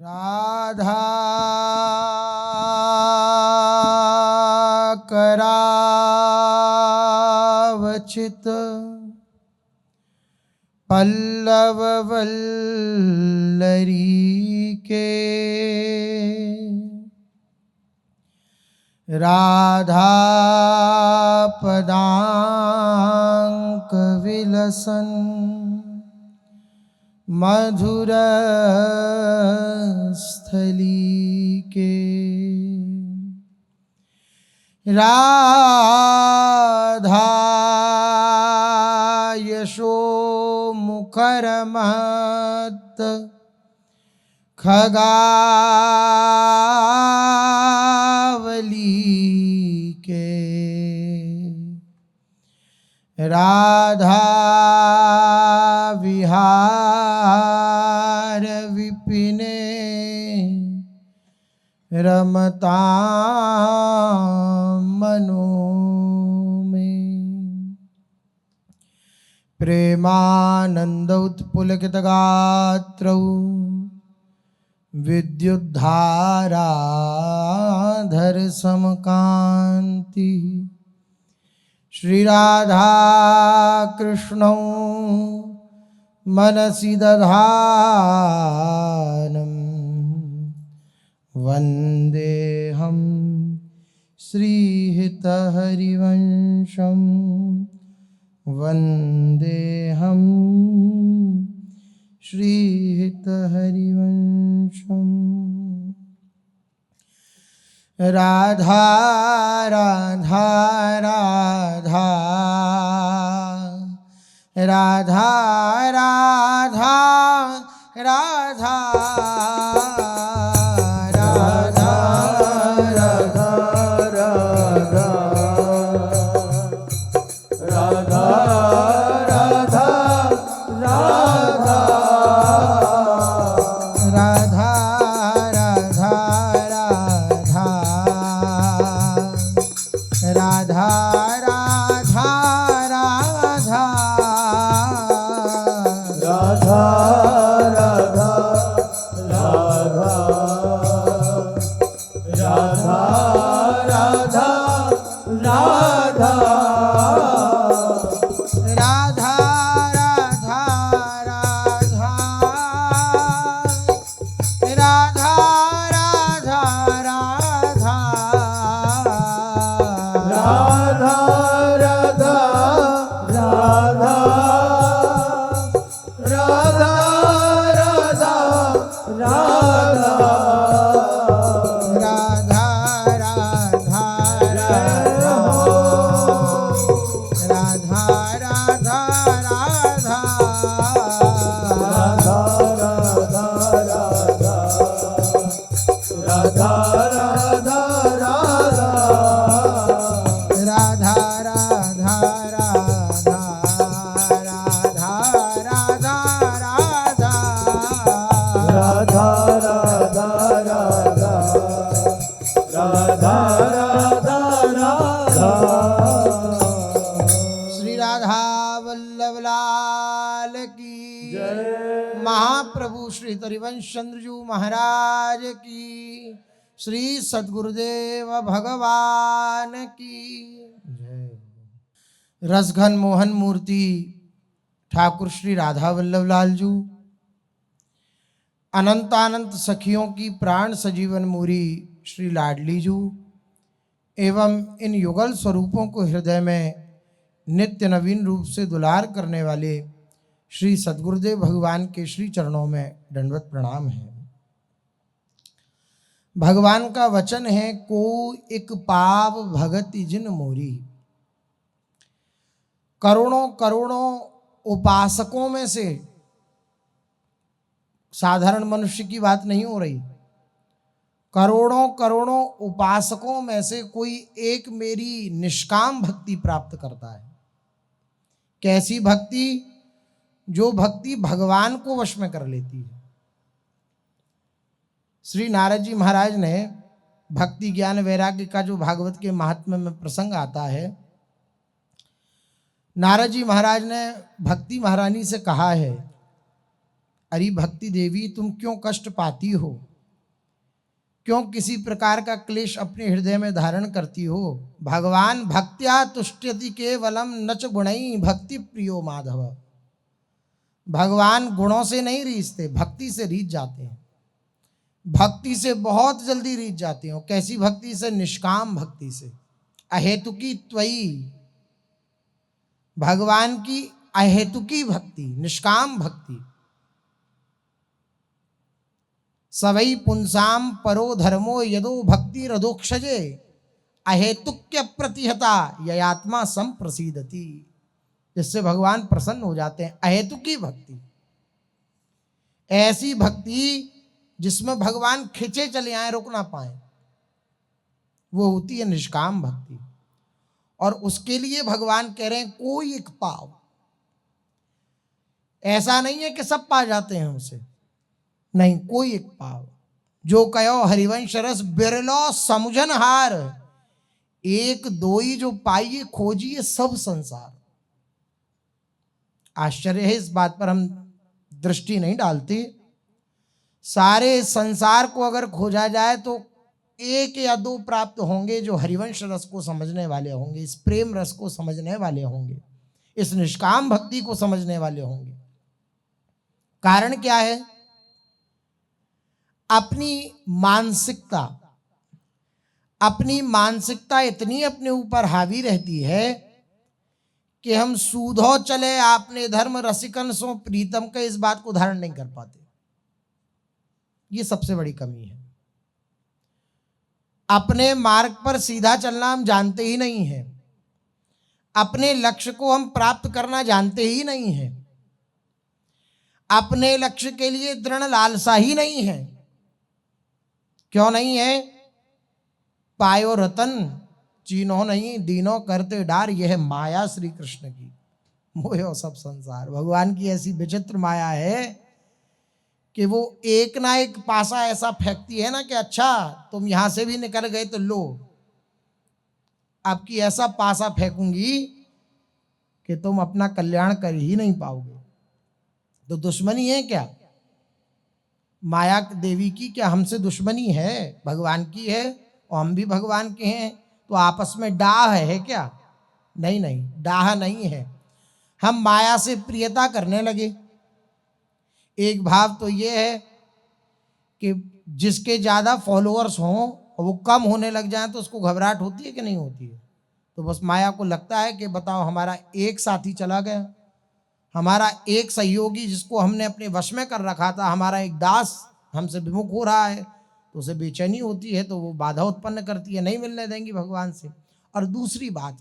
राधा करावचित पल्लव वल्लरी के, राधा पदांक विलसन मधुर स्थली के, राधा यशो मुखर महत खगावली के, राधा विहार विपिने रमता मनो में, प्रेमानंद उत्पुलकित गात्रौ विद्युद्धाराधर समकांति, श्री राधा कृष्णौ मनसि दधानं वन्देऽहं श्रीहितहरिवंशं, वन्देऽहं श्रीहितहरिवंशम्। राधा राधा राधा राधा राधा राधा महाप्रभु श्री हरिवंश चंद्र जी महाराज की, श्री सद्गुरुदेव भगवान की जय। रसघन मोहन मूर्ति ठाकुर श्री राधा वल्लभ लाल जी, अनंतानंत सखियों की प्राण सजीवन मूरी श्री लाडली जी एवं इन युगल स्वरूपों को हृदय में नित्य नवीन रूप से दुलार करने वाले श्री सद्गुरुदेव भगवान के श्री चरणों में दंडवत प्रणाम है। भगवान का वचन है, को एक पाव भगति जिन मोरी। करोड़ों करोड़ों उपासकों में से साधारण मनुष्य की बात नहीं हो रही, करोड़ों करोड़ों उपासकों में से कोई एक मेरी निष्काम भक्ति प्राप्त करता है। कैसी भक्ति? जो भक्ति भगवान को वश में कर लेती है। श्री नारद जी महाराज ने भक्ति ज्ञान वैराग्य का जो भागवत के महात्म्य में प्रसंग आता है, नारद जी महाराज ने भक्ति महारानी से कहा है, अरे भक्ति देवी तुम क्यों कष्ट पाती हो? क्यों किसी प्रकार का क्लेश अपने हृदय में धारण करती हो? भगवान भक्त्या तुष्यति केवलम नच गुणई भक्ति प्रियो माधव। भगवान गुणों से नहीं रीझते, भक्ति से रीझ जाते हैं। भक्ति से बहुत जल्दी रीझ जाते हो। कैसी भक्ति से? निष्काम भक्ति से, अहेतुकी त्वयी। भगवान की अहेतुकी भक्ति, निष्काम भक्ति। सवै पुंसाम परो धर्मो यदो भक्ति रदोक्षजे अहेतुक्य प्रतिहता ययात्मा संप्रसीदति। जिससे भगवान प्रसन्न हो जाते हैं। अहेतुकी भक्ति, ऐसी भक्ति जिसमें भगवान खिंचे चले आए, रुक ना पाए, वो होती है निष्काम भक्ति। और उसके लिए भगवान कह रहे हैं कोई एक पाव। ऐसा नहीं है कि सब पा जाते हैं उसे, नहीं, कोई एक पाव। जो कहो हरिवंश रस बिरलो समुझन हार, एक दोई जो पाइए खोजिए सब संसार। आश्चर्य है, इस बात पर हम दृष्टि नहीं डालते। सारे संसार को अगर खोजा जाए तो एक या दो प्राप्त होंगे जो हरिवंश रस को समझने वाले होंगे, इस प्रेम रस को समझने वाले होंगे, इस निष्काम भक्ति को समझने वाले होंगे। कारण क्या है? अपनी मानसिकता इतनी अपने ऊपर हावी रहती है कि हम सूधो चले आपने धर्म रसिकन सो प्रीतम का इस बात को धारण नहीं कर पाते। ये सबसे बड़ी कमी है। अपने मार्ग पर सीधा चलना हम जानते ही नहीं है, अपने लक्ष्य को हम प्राप्त करना जानते ही नहीं है, अपने लक्ष्य के लिए दृढ़ लालसा ही नहीं है। क्यों नहीं है? पायो रतन चीनो नहीं दीनो करते डार, यह है माया श्री कृष्ण की, मोयो सब संसार। भगवान की ऐसी विचित्र माया है कि वो एक ना एक पासा ऐसा फेंकती है ना कि अच्छा तुम यहां से भी निकल गए तो लो, आपकी ऐसा पासा फेंकूंगी कि तुम अपना कल्याण कर ही नहीं पाओगे। तो दुश्मनी है क्या माया देवी की? क्या हमसे दुश्मनी है? भगवान की है और हम भी भगवान के हैं, तो आपस में डाह है क्या? नहीं नहीं, डाह नहीं है। हम माया से प्रियता करने लगे। एक भाव तो ये है कि जिसके ज़्यादा फॉलोअर्स हों और वो कम होने लग जाएं तो उसको घबराहट होती है कि नहीं होती है? तो बस माया को लगता है कि बताओ हमारा एक साथी चला गया, हमारा एक सहयोगी जिसको हमने अपने वश में कर रखा था, हमारा एक दास हमसे विमुख हो रहा है, तो उसे बेचैनी होती है, तो वो बाधा उत्पन्न करती है, नहीं मिलने देंगी भगवान से। और दूसरी बात,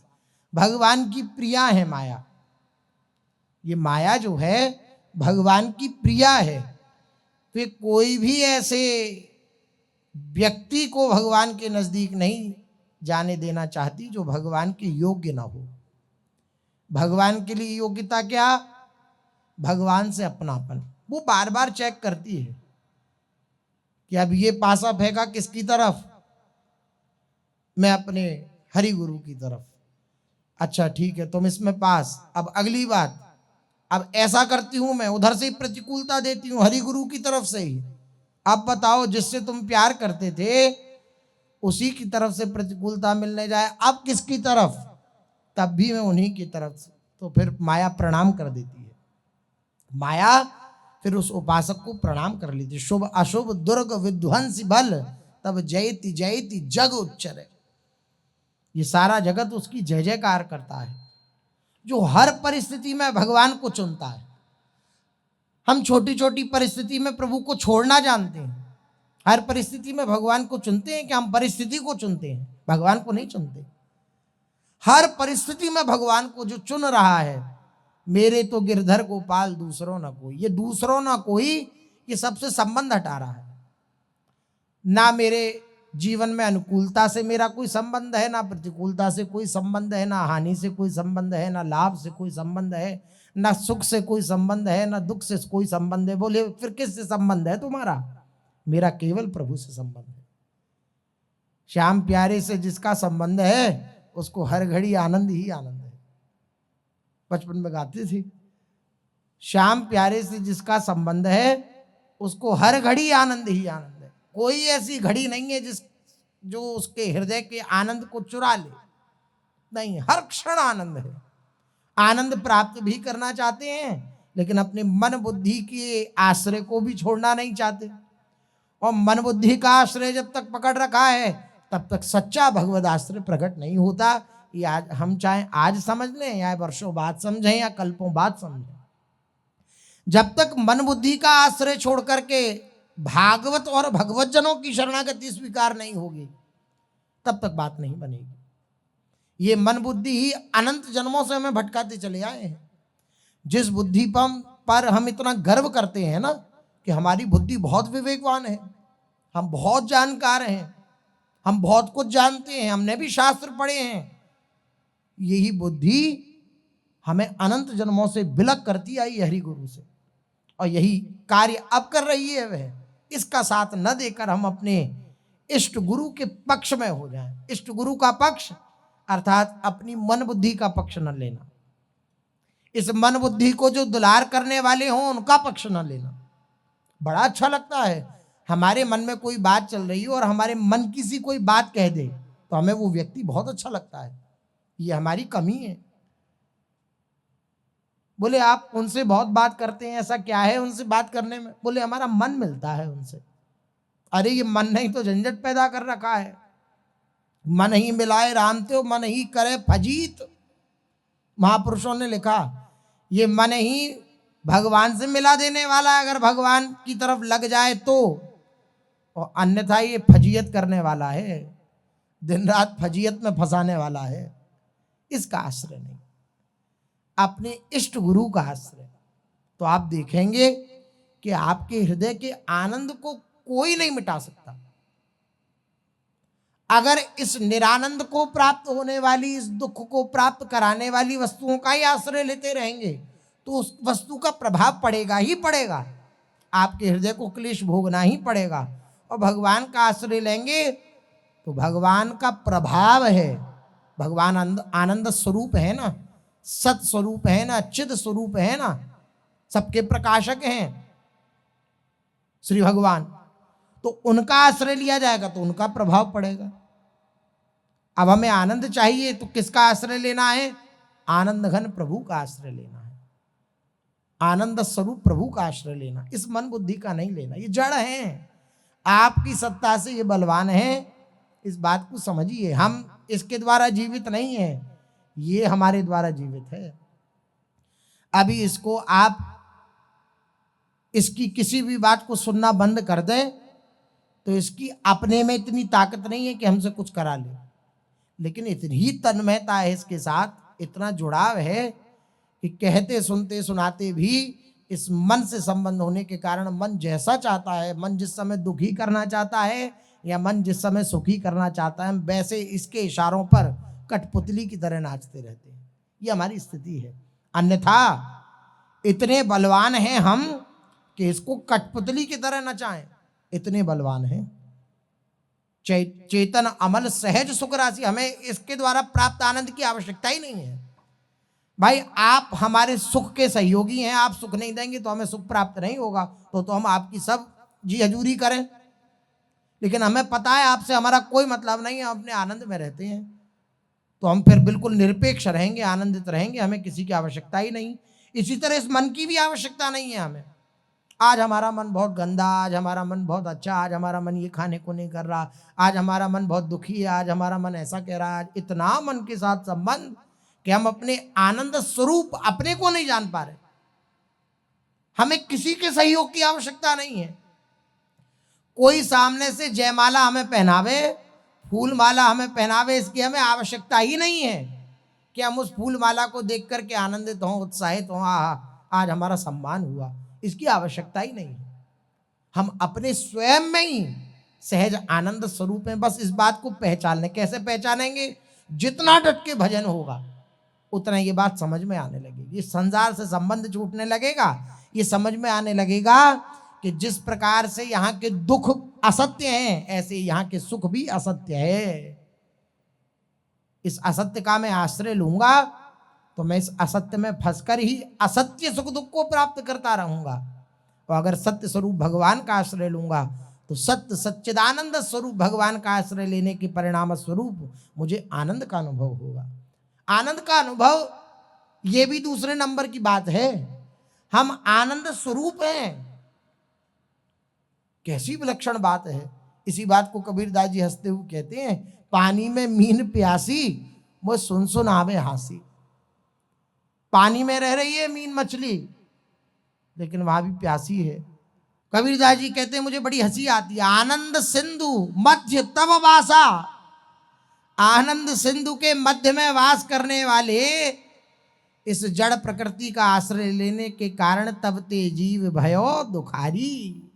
भगवान की प्रिया है माया। ये माया जो है भगवान की प्रिया है। तो कोई भी ऐसे व्यक्ति को भगवान के नजदीक नहीं जाने देना चाहती जो भगवान के योग्य ना हो। भगवान के लिए योग्यता क्या? भगवान से अपनापन। वो बार बार चेक करती है कि अब ये पासा फेंका किसकी तरफ? मैं अपने हरि गुरु की तरफ। अच्छा ठीक है, तुम इसमें पास। अब अगली बात, अब ऐसा करती हूं मैं, उधर से ही प्रतिकूलता देती हूं, हरि गुरु की तरफ से ही। अब बताओ, जिससे तुम प्यार करते थे उसी की तरफ से प्रतिकूलता मिलने जाए, अब किसकी तरफ? तब भी मैं उन्हीं की तरफ से। तो फिर माया प्रणाम कर देती है। माया फिर उस उपासक को प्रणाम कर लेती है। शुभ अशुभ दुर्ग विध्वंसी बल तब जयति जयति जग उच्चरे। ये सारा जगत उसकी जय जयकार करता है, जो हर परिस्थिति में भगवान को चुनता है। हम छोटी छोटी परिस्थिति में प्रभु को छोड़ना जानते हैं, हर परिस्थिति में भगवान को चुनते हैं कि हम परिस्थिति को चुनते हैं, भगवान को नहीं चुनते। हर परिस्थिति में भगवान को जो चुन रहा है, मेरे तो गिरधर गोपाल दूसरों ना कोई। ये दूसरों ना कोई, ये सबसे संबंध हटा रहा है। ना मेरे जीवन में अनुकूलता से मेरा कोई संबंध है, ना प्रतिकूलता से कोई संबंध है, ना हानि से कोई संबंध है, ना लाभ से कोई संबंध है, ना सुख से कोई संबंध है, ना दुख से कोई संबंध है। बोले फिर किससे संबंध है तुम्हारा? मेरा केवल प्रभु से संबंध है। श्याम प्यारे से जिसका संबंध है उसको हर घड़ी आनंद ही आनंद है। बचपन में गाते थे, श्याम प्यारे से जिसका संबंध है उसको हर घड़ी आनंद ही आनंद है। कोई ऐसी घड़ी नहीं है जो उसके हृदय के आनंद को चुरा ले। नहीं, हर क्षण आनंद है। आनंद प्राप्त भी करना चाहते हैं, लेकिन अपने मन बुद्धि के आश्रय को भी छोड़ना नहीं चाहते। और मन बुद्धि का आश्रय जब तक पकड़ रखा है, तब तक सच्चा भगवद आश्रय प्रकट नहीं होता। ये आज हम चाहे आज समझ लें, या वर्षों बाद समझें, या कल्पों बाद समझें, जब तक मन बुद्धि का आश्रय छोड़ करके भागवत और भगवत जनों की शरणागति स्वीकार नहीं होगी, तब तक बात नहीं बनेगी। ये मन बुद्धि ही अनंत जन्मों से हमें भटकाते चले आए हैं। जिस बुद्धि पर हम इतना गर्व करते हैं ना, कि हमारी बुद्धि बहुत विवेकवान है, हम बहुत जानकार हैं, हम बहुत कुछ जानते हैं, हमने भी शास्त्र पढ़े हैं, यही बुद्धि हमें अनंत जन्मों से बिलक करती आई हरि गुरु से। और यही कार्य अब कर रही है वह। इसका साथ न देकर हम अपने इष्ट गुरु के पक्ष में हो जाएं। इष्ट गुरु का पक्ष अर्थात अपनी मन बुद्धि का पक्ष न लेना। इस मन बुद्धि को जो दुलार करने वाले हों उनका पक्ष न लेना। बड़ा अच्छा लगता है, हमारे मन में कोई बात चल रही हो और हमारे मन की सी कोई बात कह दे तो हमें वो व्यक्ति बहुत अच्छा लगता है। ये हमारी कमी है। बोले आप उनसे बहुत बात करते हैं, ऐसा क्या है उनसे बात करने में? बोले हमारा मन मिलता है उनसे। अरे ये मन नहीं तो झंझट पैदा कर रखा है। मन ही मिलाए राम त्यो, मन ही करे फजीत। महापुरुषों ने लिखा, ये मन ही भगवान से मिला देने वाला है अगर भगवान की तरफ लग जाए तो, और अन्यथा ये फजीयत करने वाला है, दिन रात फजीयत में फंसाने वाला है। इसका आश्रय नहीं, अपने इष्ट गुरु का आश्रय। तो आप देखेंगे कि आपके हृदय के आनंद को कोई नहीं मिटा सकता। अगर इस निरानंद को प्राप्त होने वाली, इस दुख को प्राप्त कराने वाली वस्तुओं का ही आश्रय लेते रहेंगे तो उस वस्तु का प्रभाव पड़ेगा ही पड़ेगा। आपके हृदय को क्लेश भोगना ही पड़ेगा। और भगवान का आश्रय लेंगे तो भगवान का प्रभाव है। भगवान आनंद स्वरूप है ना, सत स्वरूप है ना, चिद स्वरूप है ना, सबके प्रकाशक हैं श्री भगवान। तो उनका आश्रय लिया जाएगा तो उनका प्रभाव पड़ेगा। अब हमें आनंद चाहिए तो किसका आश्रय लेना है? आनंद घन प्रभु का आश्रय लेना है। आनंद स्वरूप प्रभु का आश्रय लेना, इस मन बुद्धि का नहीं लेना। ये जड़ है, आपकी सत्ता से ये बलवान है, इस बात को समझिए। हम इसके द्वारा जीवित नहीं है, ये हमारे द्वारा जीवित है। अभी इसको आप इसकी किसी भी बात को सुनना बंद कर दें तो इसकी अपने में इतनी ताकत नहीं है कि हमसे कुछ करा ले, लेकिन इतनी तन्मयता है इसके साथ, इतना जुड़ाव है कि कहते सुनते सुनाते भी इस मन से संबंध होने के कारण मन जैसा चाहता है, मन जिस समय दुखी करना चाहता है या मन जिस समय सुखी करना चाहता है, वैसे इसके इशारों पर कठपुतली की तरह नाचते रहते हैं। ये हमारी स्थिति है। अन्यथा इतने बलवान हैं हम कि इसको कठपुतली की तरह नचाएं, इतने बलवान हैं। चेतन अमल सहज सुख राशि, हमें इसके द्वारा प्राप्त आनंद की आवश्यकता ही नहीं है। भाई आप हमारे सुख के सहयोगी हैं, आप सुख नहीं देंगे तो हमें सुख प्राप्त नहीं होगा। तो हम आपकी सब जी हजूरी करें, लेकिन हमें पता है आपसे हमारा कोई मतलब नहीं है, हम अपने आनंद में रहते हैं। तो हम फिर बिल्कुल निरपेक्ष रहेंगे, आनंदित रहेंगे, हमें किसी की आवश्यकता ही नहीं। इसी तरह इस मन की भी आवश्यकता नहीं है हमें। आज हमारा मन बहुत गंदा, आज हमारा मन बहुत अच्छा, आज हमारा मन ये खाने को नहीं कर रहा, आज हमारा मन बहुत दुखी है, आज हमारा मन ऐसा कह रहा है। इतना मन के साथ संबंध कि हम अपने आनंद स्वरूप अपने को नहीं जान पा रहे। हमें किसी के सहयोग की आवश्यकता नहीं है। कोई सामने से जयमाला हमें पहनावे, फूल माला हमें पहनावे, इसकी हमें आवश्यकता ही नहीं है कि हम उस फूल माला को देख करके आनंदित हों, उत्साहित हों, आज हमारा सम्मान हुआ। इसकी आवश्यकता ही नहीं है। हम अपने स्वयं में ही सहज आनंद स्वरूप हैं। बस इस बात को पहचानने, कैसे पहचानेंगे? जितना डट के भजन होगा उतना ये बात समझ में आने लगेगी। संसार से संबंध छूटने लगेगा। ये समझ में आने लगेगा कि जिस प्रकार से यहाँ के दुख असत्य हैं, ऐसे यहाँ के सुख भी असत्य है। इस असत्य का मैं आश्रय लूंगा तो मैं इस असत्य में फंसकर ही असत्य सुख दुख को प्राप्त करता रहूंगा। और अगर सत्य स्वरूप भगवान का आश्रय लूंगा तो सत्य सच्चिदानंद स्वरूप भगवान का आश्रय लेने के परिणाम स्वरूप मुझे आनंद का अनुभव होगा। आनंद का अनुभव ये भी दूसरे नंबर की बात है, हम आनंद स्वरूप हैं। कैसी विलक्षण बात है। इसी बात को कबीरदास जी हंसते हुए कहते हैं, पानी में मीन प्यासी वो सुन सुन आवे हासी। पानी में रह रही है मीन मछली, लेकिन वहां भी प्यासी है। कबीरदास जी कहते हैं मुझे बड़ी हंसी आती है। आनंद सिंधु मध्य तब वासा, आनंद सिंधु के मध्य में वास करने वाले इस जड़ प्रकृति का आश्रय लेने के कारण तब ते जीव भयो दुखारी।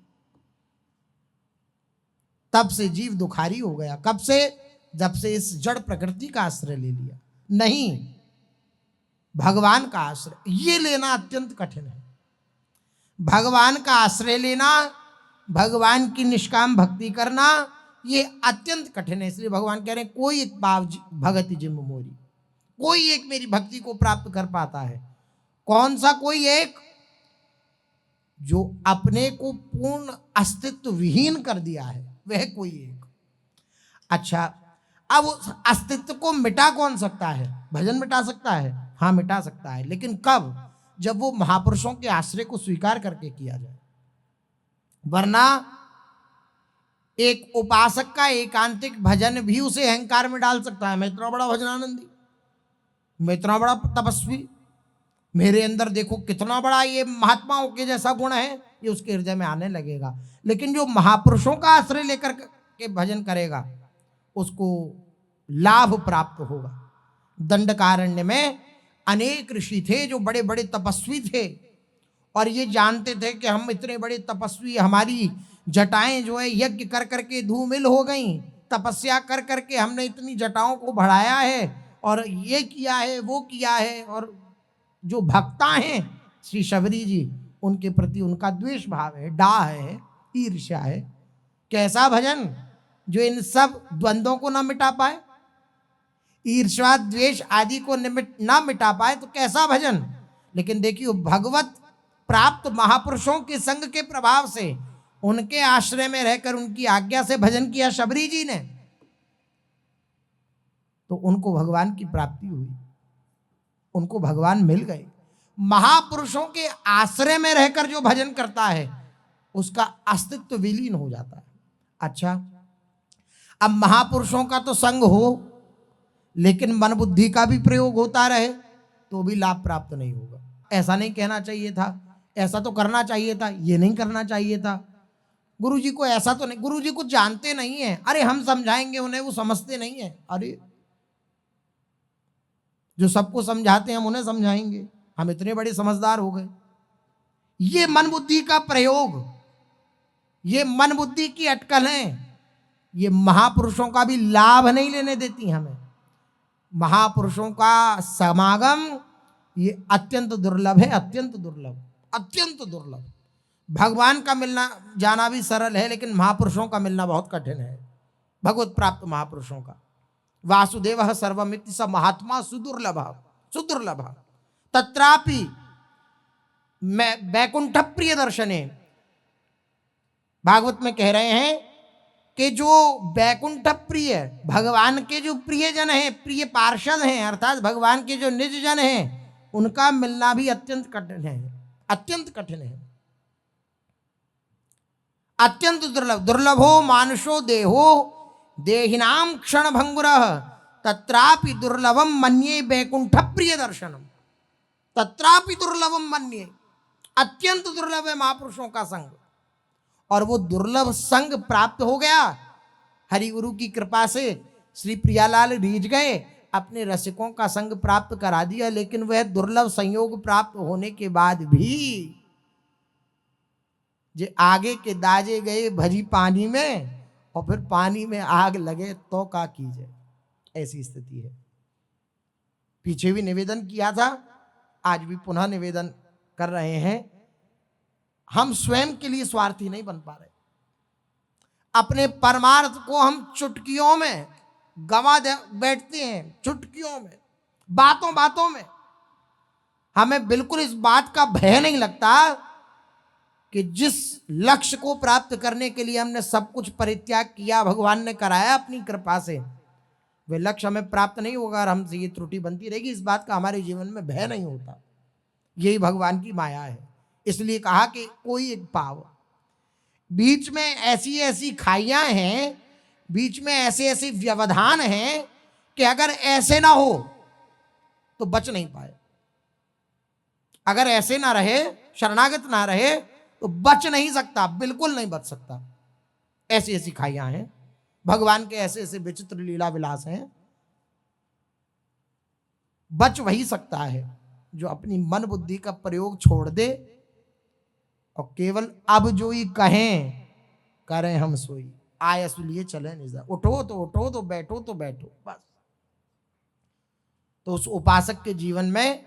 तब से जीव दुखारी हो गया। कब से? जब से इस जड़ प्रकृति का आश्रय ले लिया। नहीं, भगवान का आश्रय ये लेना अत्यंत कठिन है। भगवान का आश्रय लेना, भगवान की निष्काम भक्ति करना, ये अत्यंत कठिन है। इसलिए भगवान कह रहे हैं कोई एक भगति जिम मोरी, कोई एक मेरी भक्ति को प्राप्त कर पाता है। कौन सा कोई एक? जो अपने को पूर्ण अस्तित्व विहीन कर दिया है, वह कोई एक। अच्छा, अब उस अस्तित्व को मिटा कौन सकता है? भजन मिटा सकता है? हाँ, मिटा सकता है। लेकिन कब? जब वो महापुरुषों के आश्रय को स्वीकार करके किया जाए। वरना एक उपासक का एकांतिक भजन भी उसे अहंकार में डाल सकता है। मैं इतना बड़ा भजनानंदी, मैं इतना बड़ा तपस्वी, मेरे अंदर देखो कितना बड़ा ये महात्माओं के जैसा गुण है, ये उसके हृदय में आने लगेगा। लेकिन जो महापुरुषों का आश्रय लेकर के भजन करेगा उसको लाभ प्राप्त होगा। दंडकारण्य में अनेक ऋषि थे जो बड़े बड़े तपस्वी थे, और ये जानते थे कि हम इतने बड़े तपस्वी, हमारी जटाएं जो है यज्ञ कर करके धूमिल हो गई, तपस्या कर करके हमने इतनी जटाओं को बढ़ाया है और ये किया है वो किया है। और जो भक्ता हैं श्री शबरी जी, उनके प्रति उनका द्वेष भाव है, डाह है, ईर्ष्या है। कैसा भजन जो इन सब द्वंद्वों को ना मिटा पाए, ईर्ष्या द्वेष आदि को ना मिटा पाए, तो कैसा भजन। लेकिन देखिए, भगवत प्राप्त महापुरुषों के संग के प्रभाव से, उनके आश्रय में रहकर उनकी आज्ञा से भजन किया शबरी जी ने, तो उनको भगवान की प्राप्ति हुई, उनको भगवान मिल गए। महापुरुषों के आश्रय में रहकर जो भजन करता है उसका अस्तित्व विलीन हो जाता है। अच्छा, अब महापुरुषों का तो संग हो, लेकिन मन बुद्धि का भी प्रयोग होता रहे तो भी लाभ प्राप्त नहीं होगा। ऐसा नहीं कहना चाहिए था, ऐसा तो करना चाहिए था, ये नहीं करना चाहिए था। गुरु जी को ऐसा तो नहीं, गुरु जी कुछ जानते नहीं है, अरे हम समझाएंगे उन्हें, वो समझते नहीं है। अरे जो सबको समझाते हैं हम उन्हें समझाएंगे, हम इतने बड़े समझदार हो गए। ये मन बुद्धि का प्रयोग, ये मन बुद्धि की अटकलें, ये महापुरुषों का भी लाभ नहीं लेने देती हमें। महापुरुषों का समागम ये अत्यंत दुर्लभ है, अत्यंत दुर्लभ, अत्यंत दुर्लभ। भगवान का मिलना जाना भी सरल है, लेकिन महापुरुषों का मिलना बहुत कठिन है। भगवत प्राप्त महापुरुषों का वासुदेव सर्वमिति स महात्मा सुदुर्लभ सुदुर्लभ तत्रापि वैकुंठ प्रिय दर्शने। भागवत में कह रहे हैं कि जो वैकुंठ प्रिय, भगवान के जो प्रिय जन हैं, प्रिय पार्षद हैं, अर्थात भगवान के जो निज जन हैं, उनका मिलना भी अत्यंत कठिन है, अत्यंत कठिन है, अत्यंत दुर्लभ। दुर्लभो मानुषो देहो देहिनाम क्षण भंगुरः तत्रापि दुर्लभम मन्ये वैकुंठ प्रिय दर्शनम। तत्रापि दुर्लभम मन्ये, अत्यंत दुर्लभ है महापुरुषों का संग। और वो दुर्लभ संग प्राप्त हो गया हरि गुरु की कृपा से। श्री प्रियालाल रीझ गए, अपने रसिकों का संग प्राप्त करा दिया। लेकिन वह दुर्लभ संयोग प्राप्त होने के बाद भी जे आगे के दाजे गए भजी पानी में, और फिर पानी में आग लगे तो का कीजिए, ऐसी स्थिति है। पीछे भी निवेदन किया था, आज भी पुनः निवेदन कर रहे हैं। हम स्वयं के लिए स्वार्थी नहीं बन पा रहे। अपने परमार्थ को हम चुटकियों में गंवा बैठते हैं, चुटकियों में, बातों बातों में। हमें बिल्कुल इस बात का भय नहीं लगता कि जिस लक्ष्य को प्राप्त करने के लिए हमने सब कुछ परित्याग किया, भगवान ने कराया अपनी कृपा से, वे लक्ष्य हमें प्राप्त नहीं होगा और हमसे ये त्रुटि बनती रहेगी, इस बात का हमारे जीवन में भय नहीं होता। यही भगवान की माया है। इसलिए कहा कि कोई एक पाव, बीच में ऐसी ऐसी खाइयां हैं, बीच में ऐसे ऐसे व्यवधान हैं कि अगर ऐसे ना हो तो बच नहीं पाए, अगर ऐसे ना रहे, शरणागत ना रहे तो बच नहीं सकता, बिल्कुल नहीं बच सकता। ऐसी ऐसी खाइयां हैं, भगवान के ऐसे ऐसे विचित्र लीला विलास हैं। बच वही सकता है जो अपनी मन बुद्धि का प्रयोग छोड़ दे और केवल अब जो ही कहें करें हम सोई, आयस लिए चले निजा, उठो तो उठो, तो बैठो तो बैठो, बस। तो उस उपासक के जीवन में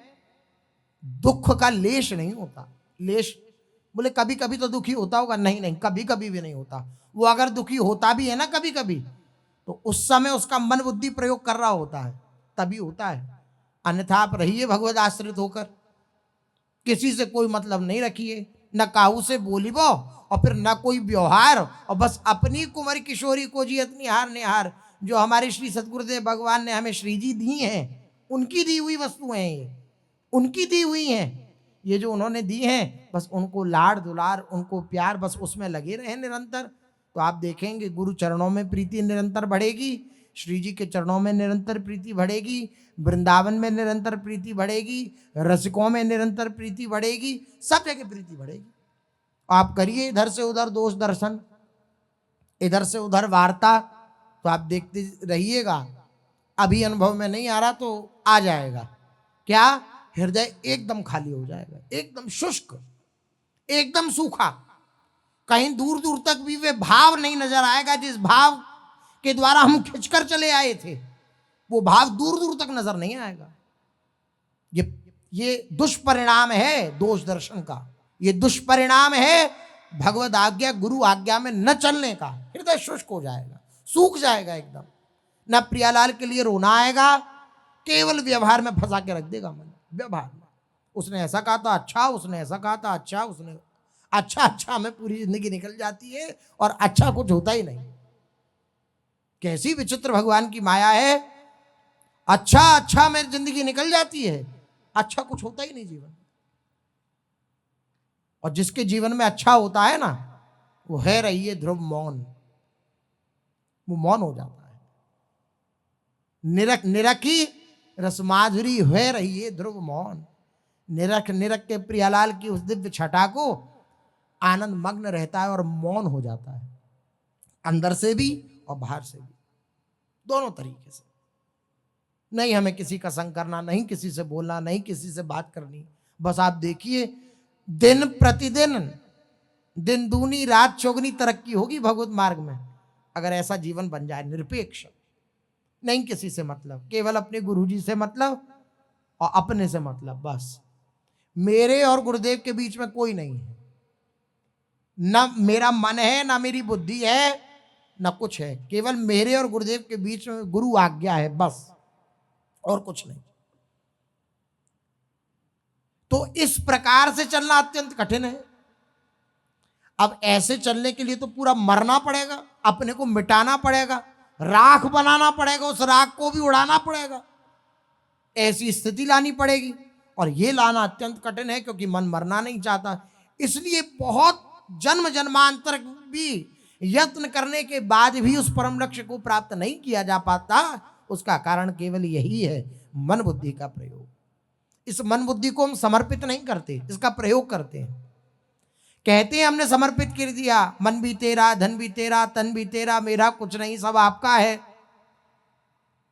दुख का लेश नहीं होता। लेश बोले कभी कभी तो दुखी होता होगा, नहीं नहीं, कभी कभी भी नहीं होता। वो अगर दुखी होता भी है ना कभी कभी, तो उस समय उसका मन बुद्धि प्रयोग कर रहा होता है, तभी होता है। अन्यथा आप रहिए भगवत आश्रित होकर, किसी से कोई मतलब नहीं रखिए, न काहू से बोलिबो और फिर न कोई व्यवहार, और बस अपनी कुंवरी किशोरी को जी इतनी हार निहार। जो हमारे श्री सदगुरुदेव भगवान ने हमें श्री जी दी हैं, उनकी दी हुई वस्तुएं हैं, ये उनकी दी हुई हैं। ये जो उन्होंने दी हैं, बस उनको लाड़ दुलार, उनको प्यार, बस उसमें लगे रहे निरंतर। तो आप देखेंगे गुरु चरणों में प्रीति निरंतर बढ़ेगी, श्री जी के चरणों में निरंतर प्रीति बढ़ेगी, वृंदावन में निरंतर प्रीति बढ़ेगी, रसिकों में निरंतर प्रीति बढ़ेगी, सब जगह प्रीति बढ़ेगी। आप करिए इधर से उधर दोष दर्शन, इधर से उधर वार्ता, तो आप देखते रहिएगा। अभी अनुभव में नहीं आ रहा तो आ जाएगा। क्या? हृदय एकदम खाली हो जाएगा, एकदम शुष्क, एकदम सूखा। कहीं दूर दूर तक भी वे भाव नहीं नजर आएगा जिस भाव के द्वारा हम खिंचकर चले आए थे, वो भाव दूर दूर तक नजर नहीं आएगा। ये दुष्परिणाम है दोष दर्शन का, ये दुष्परिणाम है भगवद आज्ञा गुरु आज्ञा में न चलने का। हृदय शुष्क हो जाएगा, सूख जाएगा एकदम। न प्रियालाल के लिए रोना आएगा, केवल व्यवहार में फंसा के रख देगा मन। व्यवहार में उसने ऐसा कहा था अच्छा, उसने ऐसा कहा था अच्छा, उसने अच्छा अच्छा में पूरी जिंदगी निकल जाती है और अच्छा कुछ होता ही नहीं। कैसी विचित्र भगवान की माया है। अच्छा अच्छा में जिंदगी निकल जाती है, अच्छा कुछ होता ही नहीं जीवन। और जिसके जीवन में अच्छा होता है ना, वो है रहिए ध्रुव मौन, वो मौन हो जाता है। निरख निरखी रसमाधुरी है रहिए ध्रुव मौन। निरख निरख के प्रियालाल की उस दिव्य छटा को आनंद मग्न रहता है और मौन हो जाता है, अंदर से भी और बाहर से भी, दोनों तरीके से। नहीं हमें किसी का संग करना, नहीं किसी से बोलना, नहीं किसी से बात करनी। बस आप देखिए दिन प्रतिदिन, दिन दूनी रात चौगनी तरक्की होगी भगवत मार्ग में, अगर ऐसा जीवन बन जाए। निरपेक्ष, नहीं किसी से मतलब, केवल अपने गुरुजी से मतलब और अपने से मतलब, बस। मेरे और गुरुदेव के बीच में कोई नहीं है, ना मेरा मन है, ना मेरी बुद्धि है, ना कुछ है। केवल मेरे और गुरुदेव के बीच में गुरु आज्ञा है, बस, और कुछ नहीं। तो इस प्रकार से चलना अत्यंत कठिन है। अब ऐसे चलने के लिए तो पूरा मरना पड़ेगा, अपने को मिटाना पड़ेगा, राख बनाना पड़ेगा, उस राख को भी उड़ाना पड़ेगा, ऐसी स्थिति लानी पड़ेगी। और ये लाना अत्यंत कठिन है, क्योंकि मन मरना नहीं चाहता। इसलिए बहुत जन्म जन्मांतर भी यत्न करने के बाद भी उस परम लक्ष्य को प्राप्त नहीं किया जा पाता। उसका कारण केवल यही है, मन बुद्धि का प्रयोग। इस मन बुद्धि को हम समर्पित नहीं करते, इसका प्रयोग करते हैं। कहते हैं हमने समर्पित कर दिया, मन भी तेरा, धन भी तेरा, तन भी तेरा, मेरा कुछ नहीं, सब आपका है।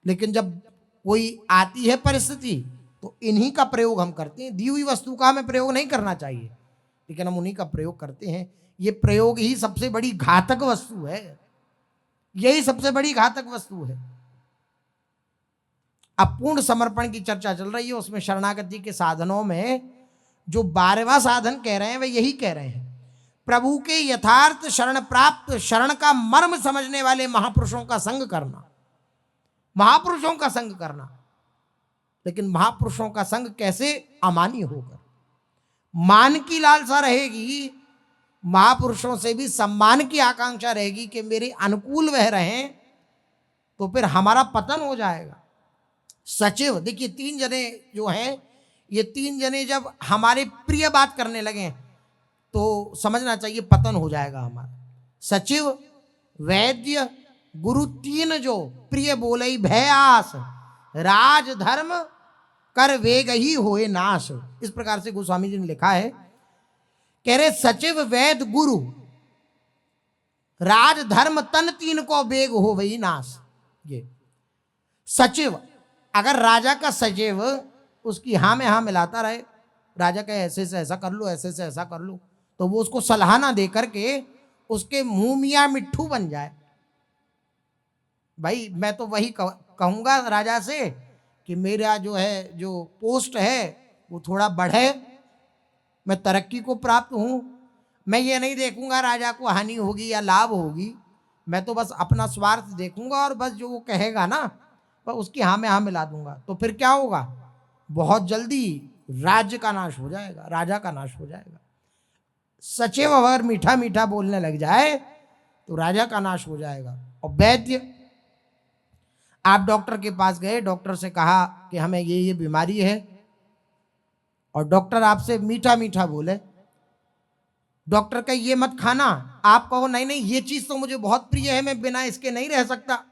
लेकिन जब कोई आती है परिस्थिति, तो इन्हीं का प्रयोग हम करते हैं। दी हुई वस्तु का हमें प्रयोग नहीं करना चाहिए, लेकिन हम उन्हीं का प्रयोग करते हैं। ये प्रयोग ही सबसे बड़ी घातक वस्तु है, यही सबसे बड़ी घातक वस्तु है। अब पूर्ण समर्पण की चर्चा चल रही है, उसमें शरणागति के साधनों में जो 12वां साधन कह रहे हैं, वे यही कह रहे हैं, प्रभु के यथार्थ शरण प्राप्त, शरण का मर्म समझने वाले महापुरुषों का संग करना, महापुरुषों का संग करना। लेकिन महापुरुषों का संग कैसे? अमानी होकर। मान की लालसा रहेगी महापुरुषों से भी सम्मान की आकांक्षा रहेगी कि मेरे अनुकूल वह रहें, तो फिर हमारा पतन हो जाएगा। सचिव, देखिए 3 जने जो हैं, ये 3 जने जब हमारे प्रिय बात करने लगे तो समझना चाहिए पतन हो जाएगा हमारा। सचिव, वैद्य, गुरु 3 जो प्रिय बोलई भय आस, राज धर्म कर वेग ही होए नाश। इस प्रकार से गोस्वामी जी ने लिखा है। कह रहे सचिव, वैद्य, गुरु, राज धर्म तन 3 को वेग हो वही नाश। ये सचिव, अगर राजा का सचिव उसकी हाँ में हाँ मिलाता रहे, राजा कहे ऐसे से ऐसा कर लो, ऐसे से ऐसा कर लो, तो वो उसको सलाह ना दे करके उसके मुंह मियाँ मिट्ठू बन जाए। भाई मैं तो वही कहूंगा राजा से कि मेरा जो है जो पोस्ट है वो थोड़ा बढ़े, मैं तरक्की को प्राप्त हूं। मैं ये नहीं देखूंगा राजा को हानि होगी या लाभ होगी, मैं तो बस अपना स्वार्थ देखूंगा और बस जो वो कहेगा ना बस उसकी हाँ में हाँ मिला दूंगा। तो फिर क्या होगा, बहुत जल्दी राज्य का नाश हो जाएगा, राजा का नाश हो जाएगा। सचिव अगर मीठा मीठा बोलने लग जाए तो राजा का नाश हो जाएगा। और वैद्य, आप डॉक्टर के पास गए, डॉक्टर से कहा कि हमें ये बीमारी है, और डॉक्टर आपसे मीठा मीठा बोले, डॉक्टर का ये मत खाना, आप कहो नहीं नहीं ये चीज तो मुझे बहुत प्रिय है, मैं बिना इसके नहीं रह सकता।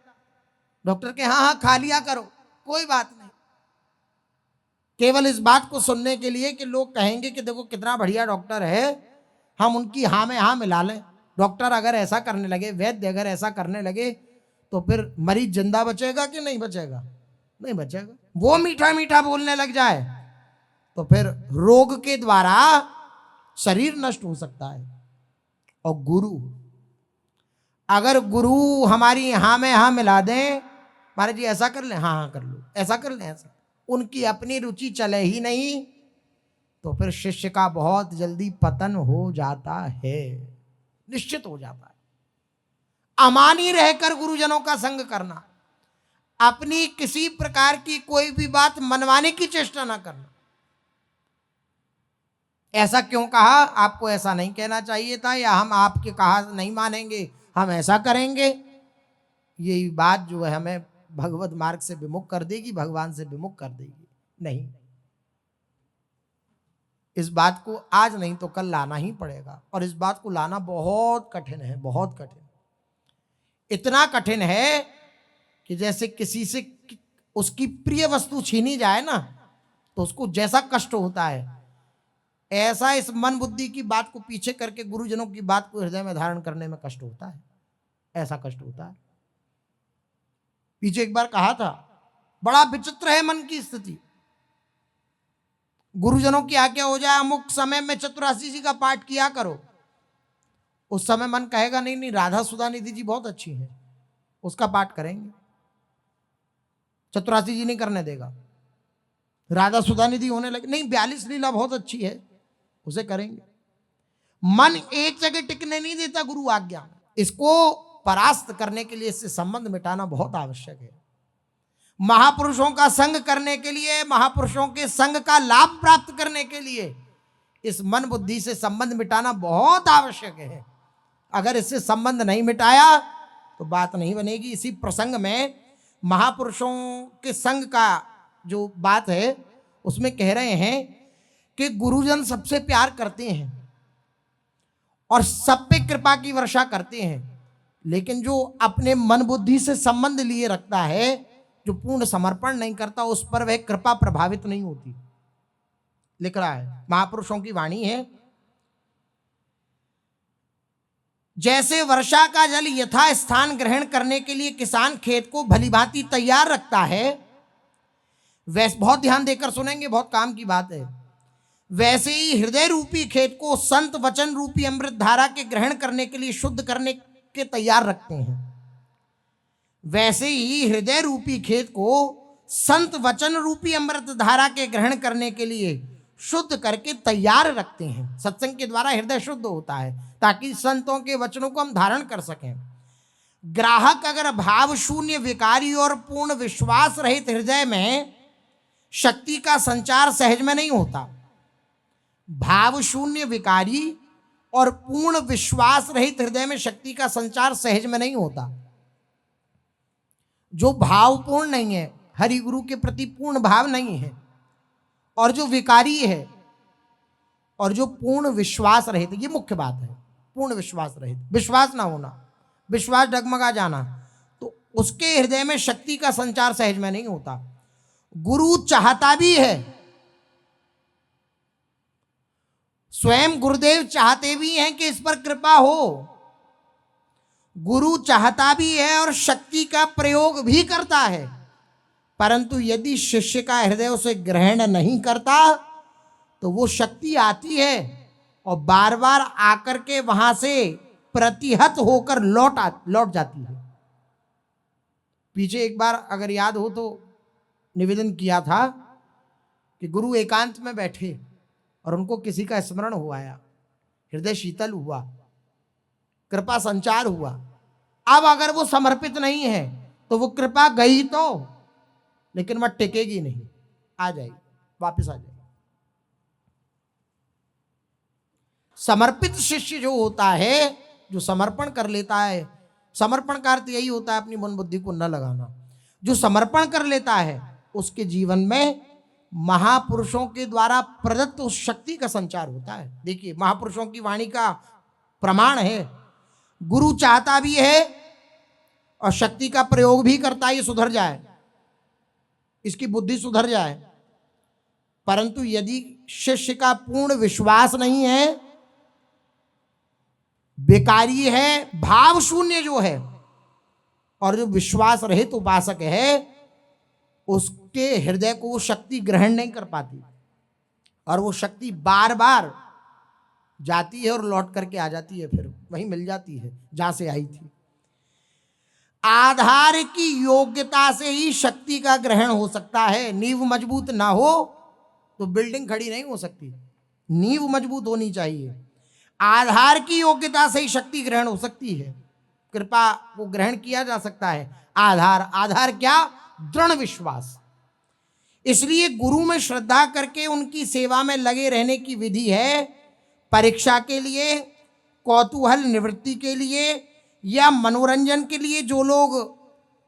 डॉक्टर के हाँ हाँ खा लिया करो, कोई बात नहीं, केवल इस बात को सुनने के लिए कि लोग कहेंगे कि देखो कितना बढ़िया डॉक्टर है, हम उनकी हाँ में हाँ मिला लें। डॉक्टर अगर ऐसा करने लगे, वैद्य अगर ऐसा करने लगे, तो फिर मरीज जिंदा बचेगा कि नहीं बचेगा? नहीं बचेगा। वो मीठा मीठा बोलने लग जाए तो फिर रोग के द्वारा शरीर नष्ट हो सकता है। और गुरु, अगर गुरु हमारी हाँ में हाँ मिला दें, महाराज जी ऐसा कर लें, हाँ हाँ कर लो, ऐसा कर लें, ऐसा, उनकी अपनी रुचि चले ही नहीं, तो फिर शिष्य का बहुत जल्दी पतन हो जाता है, निश्चित हो जाता है। अमानी रहकर गुरुजनों का संग करना, अपनी किसी प्रकार की कोई भी बात मनवाने की चेष्टा ना करना। ऐसा क्यों कहा, आपको ऐसा नहीं कहना चाहिए था, या हम आपके कहा नहीं मानेंगे, हम ऐसा करेंगे, यही बात जो है हमें भगवत मार्ग से विमुख कर देगी, भगवान से विमुख कर देगी। नहीं, इस बात को आज नहीं तो कल लाना ही पड़ेगा, और इस बात को लाना बहुत कठिन है, बहुत कठिन। इतना कठिन है कि जैसे किसी से उसकी प्रिय वस्तु छीनी जाए ना, तो उसको जैसा कष्ट होता है, ऐसा इस मन बुद्धि की बात को पीछे करके गुरुजनों की बात को हृदय में धारण करने में कष्ट होता है, ऐसा कष्ट होता है। पीछे एक बार कहा था, बड़ा विचित्र है मन की स्थिति। गुरुजनों की आज्ञा हो जाए अमुक समय में चतुरासी जी का पाठ किया करो, उस समय मन कहेगा नहीं नहीं राधा सुधा निधि जी बहुत अच्छी है, उसका पाठ करेंगे। चतुरासी जी नहीं करने देगा, राधा सुधा निधि होने लगे, नहीं 42 लीला बहुत अच्छी है, उसे करेंगे। मन एक जगह टिकने नहीं देता गुरु आज्ञा। इसको परास्त करने के लिए इससे संबंध मिटाना बहुत आवश्यक है। महापुरुषों का संग करने के लिए, महापुरुषों के संग का लाभ प्राप्त करने के लिए इस मन बुद्धि से संबंध मिटाना बहुत आवश्यक है। अगर इससे संबंध नहीं मिटाया तो बात नहीं बनेगी। इसी प्रसंग में महापुरुषों के संग का जो बात है उसमें कह रहे हैं कि गुरुजन सबसे प्यार करते हैं और सब पे कृपा की वर्षा करते हैं, लेकिन जो अपने मन बुद्धि से संबंध लिए रखता है, जो पूर्ण समर्पण नहीं करता, उस पर वह कृपा प्रभावित नहीं होती। लिख रहा है, महापुरुषों की वाणी है, जैसे वर्षा का जल यथा स्थान ग्रहण करने के लिए किसान खेत को भलीभांति तैयार रखता है, वैसे बहुत ध्यान देकर सुनेंगे, बहुत काम की बात है, वैसे ही हृदय रूपी खेत को संत वचन रूपी अमृत धारा के ग्रहण करने के लिए शुद्ध करने के तैयार रखते हैं। वैसे ही हृदय रूपी खेत को संत वचन रूपी अमृत धारा के ग्रहण करने के लिए शुद्ध करके तैयार रखते हैं। सत्संग के द्वारा हृदय शुद्ध होता है ताकि संतों के वचनों को हम धारण कर सकें। ग्राहक अगर भाव शून्य, विकारी और पूर्ण विश्वास रहित हृदय में शक्ति का संचार सहज में नहीं होता। भाव शून्य, विकारी और पूर्ण विश्वास रहित हृदय में शक्ति का संचार सहज में नहीं होता। जो भावपूर्ण नहीं है, हरि गुरु के प्रति पूर्ण भाव नहीं है, और जो विकारी है, और जो पूर्ण विश्वास रहित, ये मुख्य बात है। पूर्ण विश्वास रहित, विश्वास ना होना, विश्वास डगमगा जाना, तो उसके हृदय में शक्ति का संचार सहज में नहीं होता। गुरु चाहता भी है, स्वयं गुरुदेव चाहते भी हैं कि इस पर कृपा हो। गुरु चाहता भी है और शक्ति का प्रयोग भी करता है, परंतु यदि शिष्य का हृदय उसे ग्रहण नहीं करता तो वो शक्ति आती है और बार बार आकर के वहां से प्रतिहत होकर लौट जाती है। पीछे एक बार अगर याद हो तो निवेदन किया था कि गुरु एकांत में बैठे और उनको किसी का स्मरण हो आया, हृदय शीतल हुआ, कृपा संचार हुआ। अब अगर वो समर्पित नहीं है तो वो कृपा गई तो, लेकिन वह टिकेगी नहीं, आ जाएगी, वापस आ जाएगी। समर्पित शिष्य जो होता है, जो समर्पण कर लेता है, समर्पण का अर्थ यही होता है अपनी मन बुद्धि को न लगाना। जो समर्पण कर लेता है उसके जीवन में महापुरुषों के द्वारा प्रदत्त उस शक्ति का संचार होता है। देखिए, महापुरुषों की वाणी का प्रमाण है, गुरु चाहता भी है और शक्ति का प्रयोग भी करता है, ये सुधर जाए, इसकी बुद्धि सुधर जाए। परंतु यदि शिष्य का पूर्ण विश्वास नहीं है, बेकारी है, भाव शून्य जो है, और जो विश्वास रहित उपासक है, उसके हृदय को वो शक्ति ग्रहण नहीं कर पाती, और वो शक्ति बार बार जाती है और लौट करके आ जाती है, फिर वहीं मिल जाती है जहां से आई थी। आधार की योग्यता से ही शक्ति का ग्रहण हो सकता है। नींव मजबूत ना हो तो बिल्डिंग खड़ी नहीं हो सकती, नींव मजबूत होनी चाहिए। आधार की योग्यता से ही शक्ति ग्रहण हो सकती है, कृपा को ग्रहण किया जा सकता है। आधार क्या? दृढ़ विश्वास। इसलिए गुरु में श्रद्धा करके उनकी सेवा में लगे रहने की विधि है। परीक्षा के लिए, कौतूहल निवृत्ति के लिए या मनोरंजन के लिए जो लोग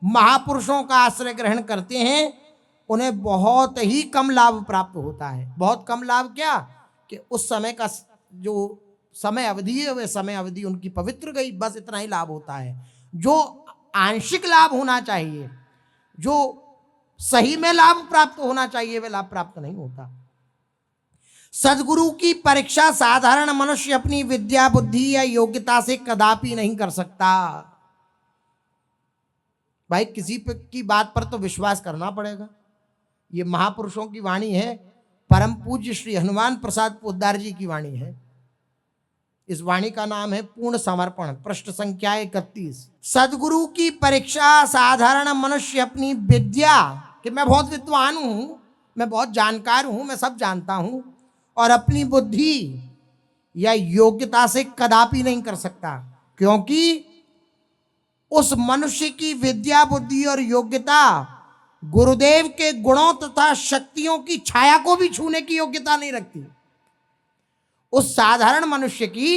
महापुरुषों का आश्रय ग्रहण करते हैं, उन्हें बहुत ही कम लाभ प्राप्त होता है। बहुत कम लाभ क्या कि उस समय का जो समय अवधि है, वह समय अवधि उनकी पवित्र गई, बस इतना ही लाभ होता है। जो आंशिक लाभ होना चाहिए, जो सही में लाभ प्राप्त होना चाहिए, वह लाभ प्राप्त नहीं होता। सदगुरु की परीक्षा साधारण मनुष्य अपनी विद्या, बुद्धि या योग्यता से कदापि नहीं कर सकता। भाई, किसी की बात पर तो विश्वास करना पड़ेगा। ये महापुरुषों की वाणी है, परम पूज्य श्री हनुमान प्रसाद पोद्दार जी की वाणी है। इस वाणी का नाम है पूर्ण समर्पण, पृष्ठ संख्या 31। सदगुरु की परीक्षा साधारण मनुष्य अपनी विद्या, कि मैं बहुत विद्वान हूं, मैं बहुत जानकार हूं, मैं सब जानता हूं, और अपनी बुद्धि या योग्यता से कदापि नहीं कर सकता। क्योंकि उस मनुष्य की विद्या, बुद्धि और योग्यता गुरुदेव के गुणों तथा शक्तियों की छाया को भी छूने की योग्यता नहीं रखती। उस साधारण मनुष्य की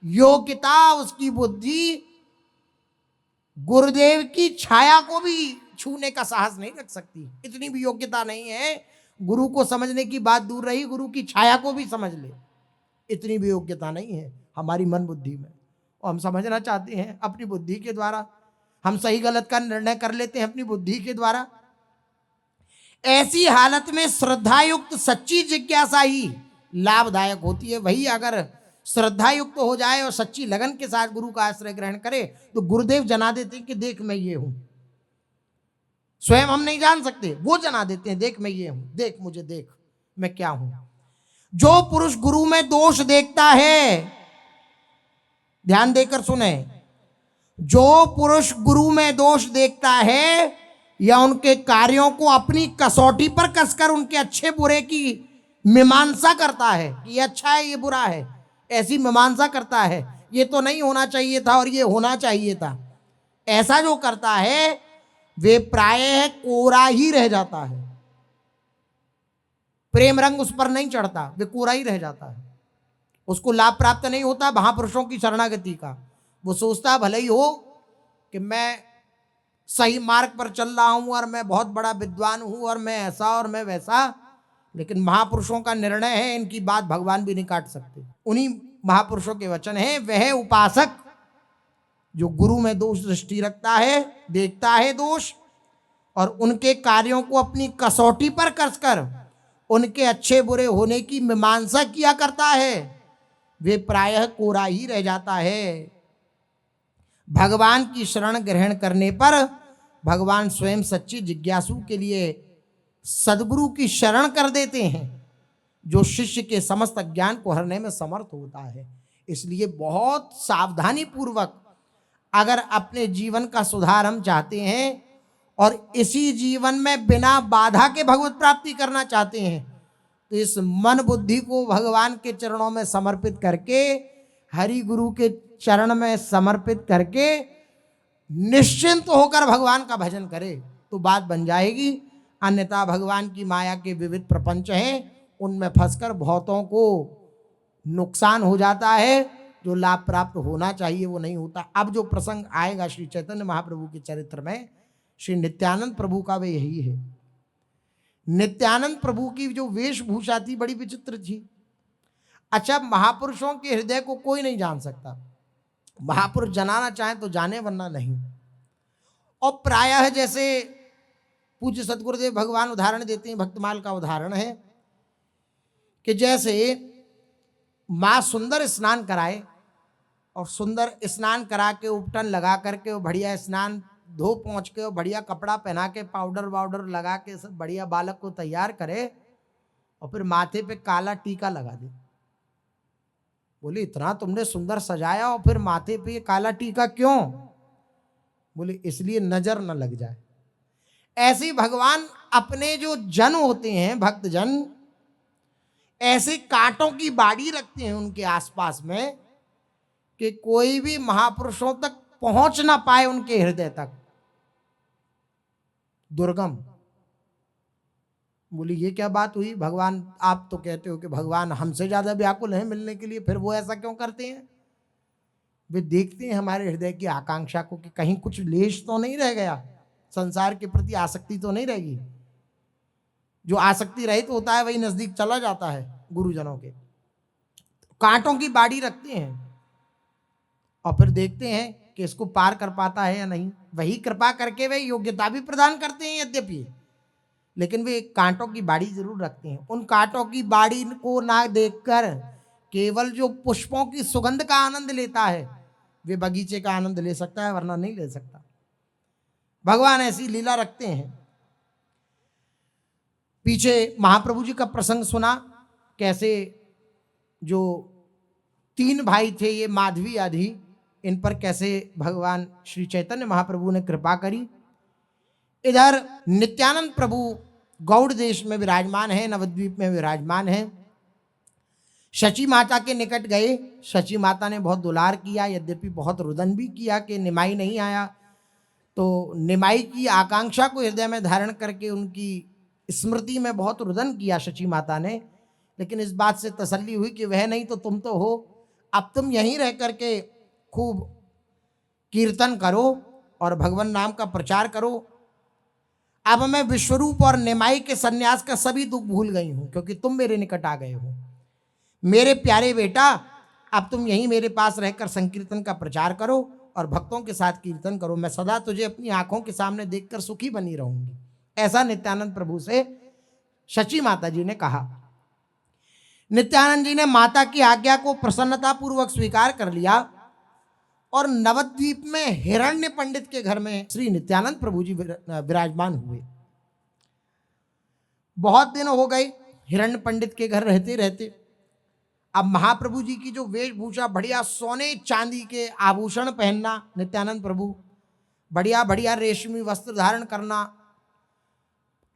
योग्यता, उसकी बुद्धि गुरुदेव की छाया को भी छूने का साहस नहीं रख सकती। इतनी भी योग्यता नहीं है। गुरु को समझने की बात दूर रही, गुरु की छाया को भी समझ ले, इतनी भी योग्यता नहीं है हमारी मन बुद्धि में। और हम समझना चाहते हैं अपनी बुद्धि के द्वारा, हम सही गलत का निर्णय कर लेते हैं अपनी बुद्धि के द्वारा। ऐसी हालत में श्रद्धायुक्त सच्ची जिज्ञासा ही लाभदायक होती है। वही अगर श्रद्धायुक्त हो जाए और सच्ची लगन के साथ गुरु का आश्रय ग्रहण करे, तो गुरुदेव जना देते हैं कि देख मैं ये हूं। स्वयं हम नहीं जान सकते, वो जना देते हैं, देख मैं ये हूं, देख मुझे, देख मैं क्या हूं। जो पुरुष गुरु में दोष देखता है, ध्यान देकर सुने, जो पुरुष गुरु में दोष देखता है या उनके कार्यों को अपनी कसौटी पर कसकर उनके अच्छे बुरे की मीमांसा करता है कि ये अच्छा है, ये बुरा है, ऐसी मीमांसा करता है, ये तो नहीं होना चाहिए था और ये होना चाहिए था, ऐसा जो करता है वे प्रायः कोरा ही रह जाता है। प्रेम रंग उस पर नहीं चढ़ता, वे कोरा ही रह जाता है। उसको लाभ प्राप्त नहीं होता महापुरुषों की शरणागति का। वो सोचता भले ही हो कि मैं सही मार्ग पर चल रहा हूं और मैं बहुत बड़ा विद्वान हूं और मैं ऐसा और मैं वैसा, लेकिन महापुरुषों का निर्णय है, इनकी बात भगवान भी नहीं काट सकते। उन्हीं महापुरुषों के वचन हैं, वह उपासक जो गुरु में दोष दृष्टि रखता है, देखता है दोष, और उनके कार्यों को अपनी कसौटी पर कसकर उनके अच्छे बुरे होने की मीमांसा किया करता है, वे प्रायः कोरा ही रह जाता है। भगवान की शरण ग्रहण करने पर भगवान स्वयं सच्ची जिज्ञासु के लिए सदगुरु की शरण कर देते हैं, जो शिष्य के समस्त ज्ञान को हरने में समर्थ होता है। इसलिए बहुत सावधानी पूर्वक अगर अपने जीवन का सुधार हम चाहते हैं और इसी जीवन में बिना बाधा के भगवत प्राप्ति करना चाहते हैं, तो इस मन बुद्धि को भगवान के चरणों में समर्पित करके, हरि गुरु के चरण में समर्पित करके निश्चिंत होकर भगवान का भजन करे तो बात बन जाएगी। अन्यथा भगवान की माया के विविध प्रपंच हैं, उनमें फंसकर बहुतों को नुकसान हो जाता है, जो लाभ प्राप्त होना चाहिए वो नहीं होता। अब जो प्रसंग आएगा श्री चैतन्य महाप्रभु के चरित्र में, श्री नित्यानंद प्रभु का वे यही है। नित्यानंद प्रभु की जो वेशभूषा थी बड़ी विचित्र थी। अच्छा, महापुरुषों के हृदय को कोई नहीं जान सकता, महापुरुष जनाना चाहे तो जाने वरना नहीं। और प्रायः जैसे पूज्य सदगुरुदेव भगवान उदाहरण देते हैं, भक्तमाल का उदाहरण है कि जैसे माँ सुंदर स्नान कराए और सुंदर स्नान करा के उपटन लगा करके वो बढ़िया स्नान धो पहुँच के और बढ़िया कपड़ा पहना के पाउडर वाउडर लगा के सब बढ़िया बालक को तैयार करे और फिर माथे पे काला टीका लगा दे। बोले इतना तुमने सुंदर सजाया और फिर माथे पे काला टीका क्यों? बोले इसलिए नजर न लग जाए। ऐसे भगवान अपने जो जन होते हैं, भक्त जन, ऐसे कांटों की बाड़ी रखते हैं उनके आसपास में कि कोई भी महापुरुषों तक पहुंच ना पाए, उनके हृदय तक, दुर्गम। बोली ये क्या बात हुई भगवान, आप तो कहते हो कि भगवान हमसे ज्यादा व्याकुल हैं मिलने के लिए, फिर वो ऐसा क्यों करते हैं? वे देखते हैं हमारे हृदय की आकांक्षा को कि कहीं कुछ लेश तो नहीं रह गया, संसार के प्रति आसक्ति तो नहीं रहेगी। जो आसक्ति रहित होता है वही नजदीक चला जाता है गुरुजनों के। कांटों की बाड़ी रखते हैं और फिर देखते हैं कि इसको पार कर पाता है या नहीं। वही कृपा करके वे योग्यता भी प्रदान करते हैं यद्यपि, लेकिन वे कांटों की बाड़ी जरूर रखते हैं। उन कांटों की बाड़ी को ना देखकर केवल जो पुष्पों की सुगंध का आनंद लेता है वे बगीचे का आनंद ले सकता है, वरना नहीं ले सकता। भगवान ऐसी लीला रखते हैं। पीछे महाप्रभु जी का प्रसंग सुना, कैसे जो 3 भाई थे ये माधवी आदि, इन पर कैसे भगवान श्री चैतन्य महाप्रभु ने कृपा करी। इधर नित्यानंद प्रभु गौड़ देश में विराजमान है, नवद्वीप में विराजमान है। शची माता के निकट गए, शची माता ने बहुत दुलार किया, यद्यपि बहुत रुदन भी किया कि निमाई नहीं आया। तो निमाई की आकांक्षा को हृदय में धारण करके उनकी स्मृति में बहुत रुदन किया शची माता ने, लेकिन इस बात से तसल्ली हुई कि वह नहीं तो तुम तो हो, अब तुम यहीं रह करके खूब कीर्तन करो और भगवान नाम का प्रचार करो। अब मैं विश्वरूप और निमाई के सन्यास का सभी दुख भूल गई हूं, क्योंकि तुम मेरे निकट आ गए हो। मेरे प्यारे बेटा, अब तुम यहीं मेरे पास रहकर संकीर्तन का प्रचार करो और भक्तों के साथ कीर्तन करो। मैं सदा तुझे अपनी आंखों के सामने देखकर सुखी बनी रहूंगी। ऐसा नित्यानंद प्रभु से शची माता जी ने कहा। नित्यानंद जी ने माता की आज्ञा को प्रसन्नता पूर्वक स्वीकार कर लिया और नवद्वीप में हिरण्य पंडित के घर में श्री नित्यानंद प्रभु जी विराजमान हुए। बहुत दिन हो गए हिरण्य पंडित के घर रहते रहते। अब महाप्रभु जी की जो वेशभूषा, बढ़िया सोने चांदी के आभूषण पहनना, नित्यानंद प्रभु बढ़िया बढ़िया रेशमी वस्त्र धारण करना,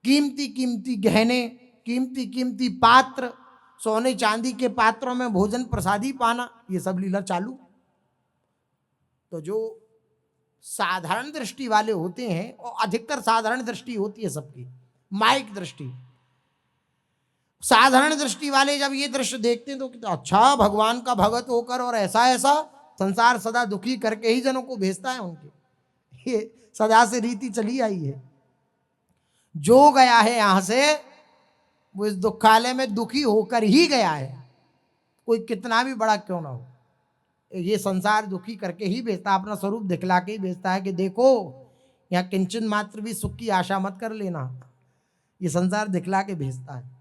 कीमती कीमती गहने, कीमती कीमती पात्र, सोने चांदी के पात्रों में भोजन प्रसादी पाना, ये सब लीला चालू। तो जो साधारण दृष्टि वाले होते हैं, और अधिकतर साधारण दृष्टि होती है सबकी, माइक दृष्टि, साधारण दृष्टि वाले जब ये दृश्य देखते हैं तो अच्छा, भगवान का भगत होकर और ऐसा ऐसा संसार सदा दुखी करके ही जनों को भेजता है उनके, ये सदा से रीति चली आई है। जो गया है यहां से वो इस दुखालय में दुखी होकर ही गया है, कोई कितना भी बड़ा क्यों ना हो। ये संसार दुखी करके ही भेजता, अपना स्वरूप दिखला के ही भेजता है कि देखो यहाँ किंचन मात्र भी सुख की आशा मत कर लेना, ये संसार दिखला के भेजता है।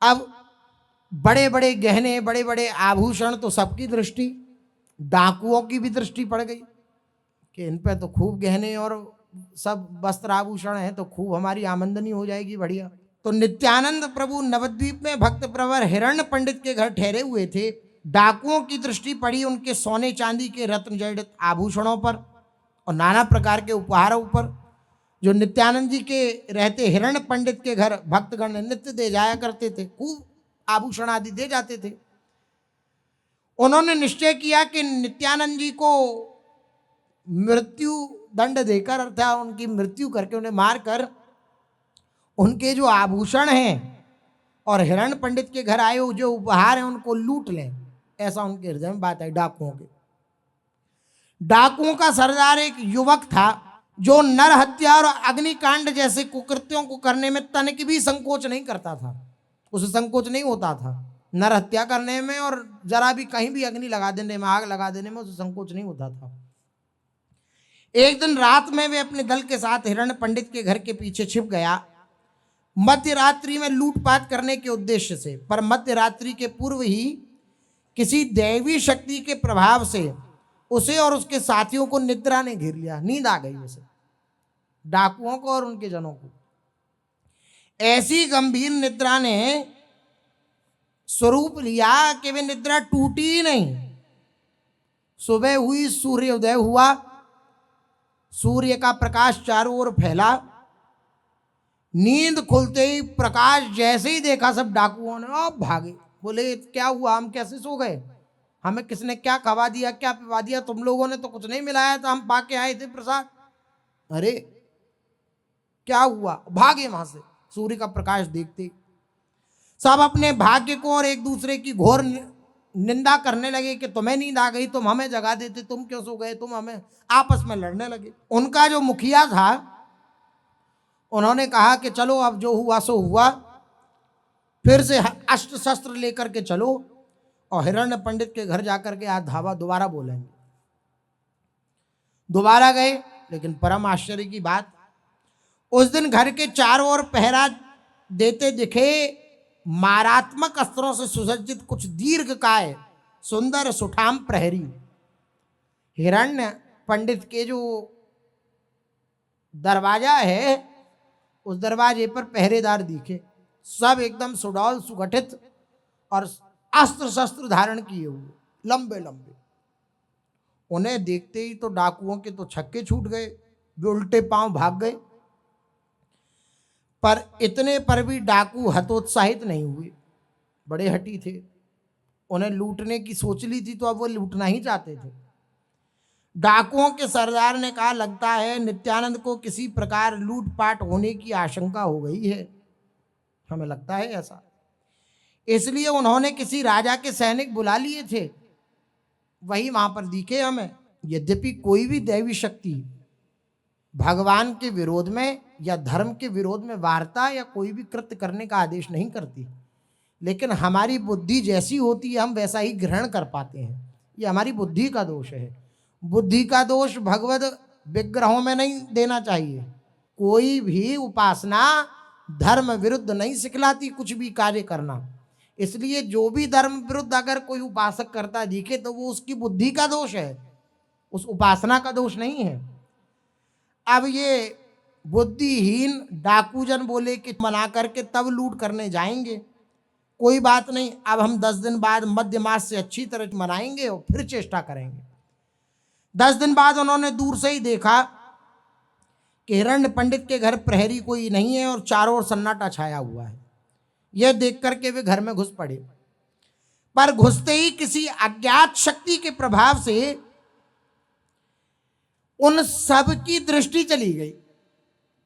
अब बड़े बड़े गहने, बड़े बड़े आभूषण तो सबकी दृष्टि, डाकुओं की भी दृष्टि पड़ गई कि इन पे तो खूब गहने और सब वस्त्र आभूषण है, तो खूब हमारी आमदनी हो जाएगी बढ़िया। तो नित्यानंद प्रभु नवद्वीप में भक्त प्रवर हिरण्य पंडित के घर ठहरे हुए थे। डाकुओं की दृष्टि पड़ी उनके सोने चांदी के रत्न जड़ित आभूषणों पर और नाना प्रकार के उपहारों पर, जो नित्यानंद जी के रहते हिरण्य पंडित के घर भक्तगण नित्य दे जाया करते थे, खूब आभूषण आदि दे जाते थे। उन्होंने निश्चय किया कि नित्यानंद जी को मृत्यु दंड देकर, अर्थात उनकी मृत्यु करके, उन्हें मारकर उनके जो आभूषण हैं और हिरण्य पंडित के घर आए जो उपहार हैं उनको लूट लें, ऐसा उनके हृदय में बात आई। डाकुओं का सरदार एक युवक था जो नर हत्या और अग्निकांड जैसे कुकृत्यों को करने में तनिक भी संकोच नहीं करता था। उसे संकोच नहीं होता था नर हत्या करने में, और जरा भी कहीं भी अग्नि लगा देने में, आग लगा देने में उसे संकोच नहीं होता था। एक दिन रात में वे अपने दल के साथ हिरण्य पंडित के घर के पीछे छिप गया, मध्य रात्रि में लूटपाट करने के उद्देश्य से। पर मध्य रात्रि के पूर्व ही किसी दैवी शक्ति के प्रभाव से उसे और उसके साथियों को निद्रा ने घेर लिया, नींद आ गई उसे, डाकुओं को और उनके जनों को। ऐसी गंभीर निद्रा ने स्वरूप लिया कि वे निद्रा टूटी ही नहीं। सुबह हुई, सूर्योदय हुआ, सूर्य का प्रकाश चारों ओर फैला। नींद खुलते ही प्रकाश जैसे ही देखा सब डाकुओं ने अब भागे, बोले क्या हुआ, हम कैसे सो गए, हमें किसने क्या खवा दिया, क्या पिवा दिया, तुम लोगों ने तो कुछ नहीं मिलाया था, हम पाके आए थे प्रसाद। अरे क्या हुआ, भागे वहां से सूर्य का प्रकाश देखते। सब अपने भाग्य को और एक दूसरे की घोर निंदा करने लगे कि तुम्हें नींद आ गई, तुम हमें जगा देते, तुम क्यों सो गए, तुम हमें, आपस में लड़ने लगे। उनका जो मुखिया था उन्होंने कहा कि चलो अब जो हुआ सो हुआ, फिर से अस्त्र शस्त्र लेकर के चलो और हिरण्य पंडित के घर जाकर के आज धावा दोबारा बोलेंगे। दोबारा गए, लेकिन परम आश्चर्य की बात, उस दिन घर के चारों ओर पहरा देते दिखे मारात्मक अस्त्रों से सुसज्जित कुछ दीर्घकाय सुंदर सुठाम प्रहरी। हिरण्य पंडित के जो दरवाजा है उस दरवाजे पर पहरेदार दिखे, सब एकदम सुडौल सुगठित और अस्त्र शस्त्र धारण किए हुए, लंबे लंबे। उन्हें देखते ही तो डाकुओं के तो छक्के छूट गए, वे उल्टे पांव भाग गए। पर इतने पर भी डाकू हतोत्साहित नहीं हुए, बड़े हठी थे। उन्हें लूटने की सोच ली थी तो अब वो लूटना ही चाहते थे। डाकुओं के सरदार ने कहा, लगता है नित्यानंद को किसी प्रकार लूटपाट होने की आशंका हो गई है, हमें लगता है ऐसा, इसलिए उन्होंने किसी राजा के सैनिक बुला लिए थे, वही वहां पर दिखे हमें। यद्यपि कोई भी दैवी शक्ति भगवान के विरोध में या धर्म के विरोध में वार्ता या कोई भी कृत्य करने का आदेश नहीं करती, लेकिन हमारी बुद्धि जैसी होती है हम वैसा ही ग्रहण कर पाते हैं। ये हमारी बुद्धि का दोष है। बुद्धि का दोष भगवत विग्रहों में नहीं देना चाहिए। कोई भी उपासना धर्म विरुद्ध नहीं सिखलाती कुछ भी कार्य करना, इसलिए जो भी धर्म विरुद्ध अगर कोई उपासक करता दिखे तो वो उसकी बुद्धि का दोष है, उस उपासना का दोष नहीं है। अब ये बुद्धिहीन डाकूजन बोले कि मना करके तब लूट करने जाएंगे, कोई बात नहीं, अब हम 10 दिन बाद मध्य मास से अच्छी तरह मनाएंगे और फिर चेष्टा करेंगे। 10 दिन बाद उन्होंने दूर से ही देखा कि हिरण्य पंडित के घर प्रहरी कोई नहीं है और चारों ओर सन्नाटा छाया हुआ है। यह देख करके वे घर में घुस पड़े, पर घुसते ही किसी अज्ञात शक्ति के प्रभाव से उन सब की दृष्टि चली गई,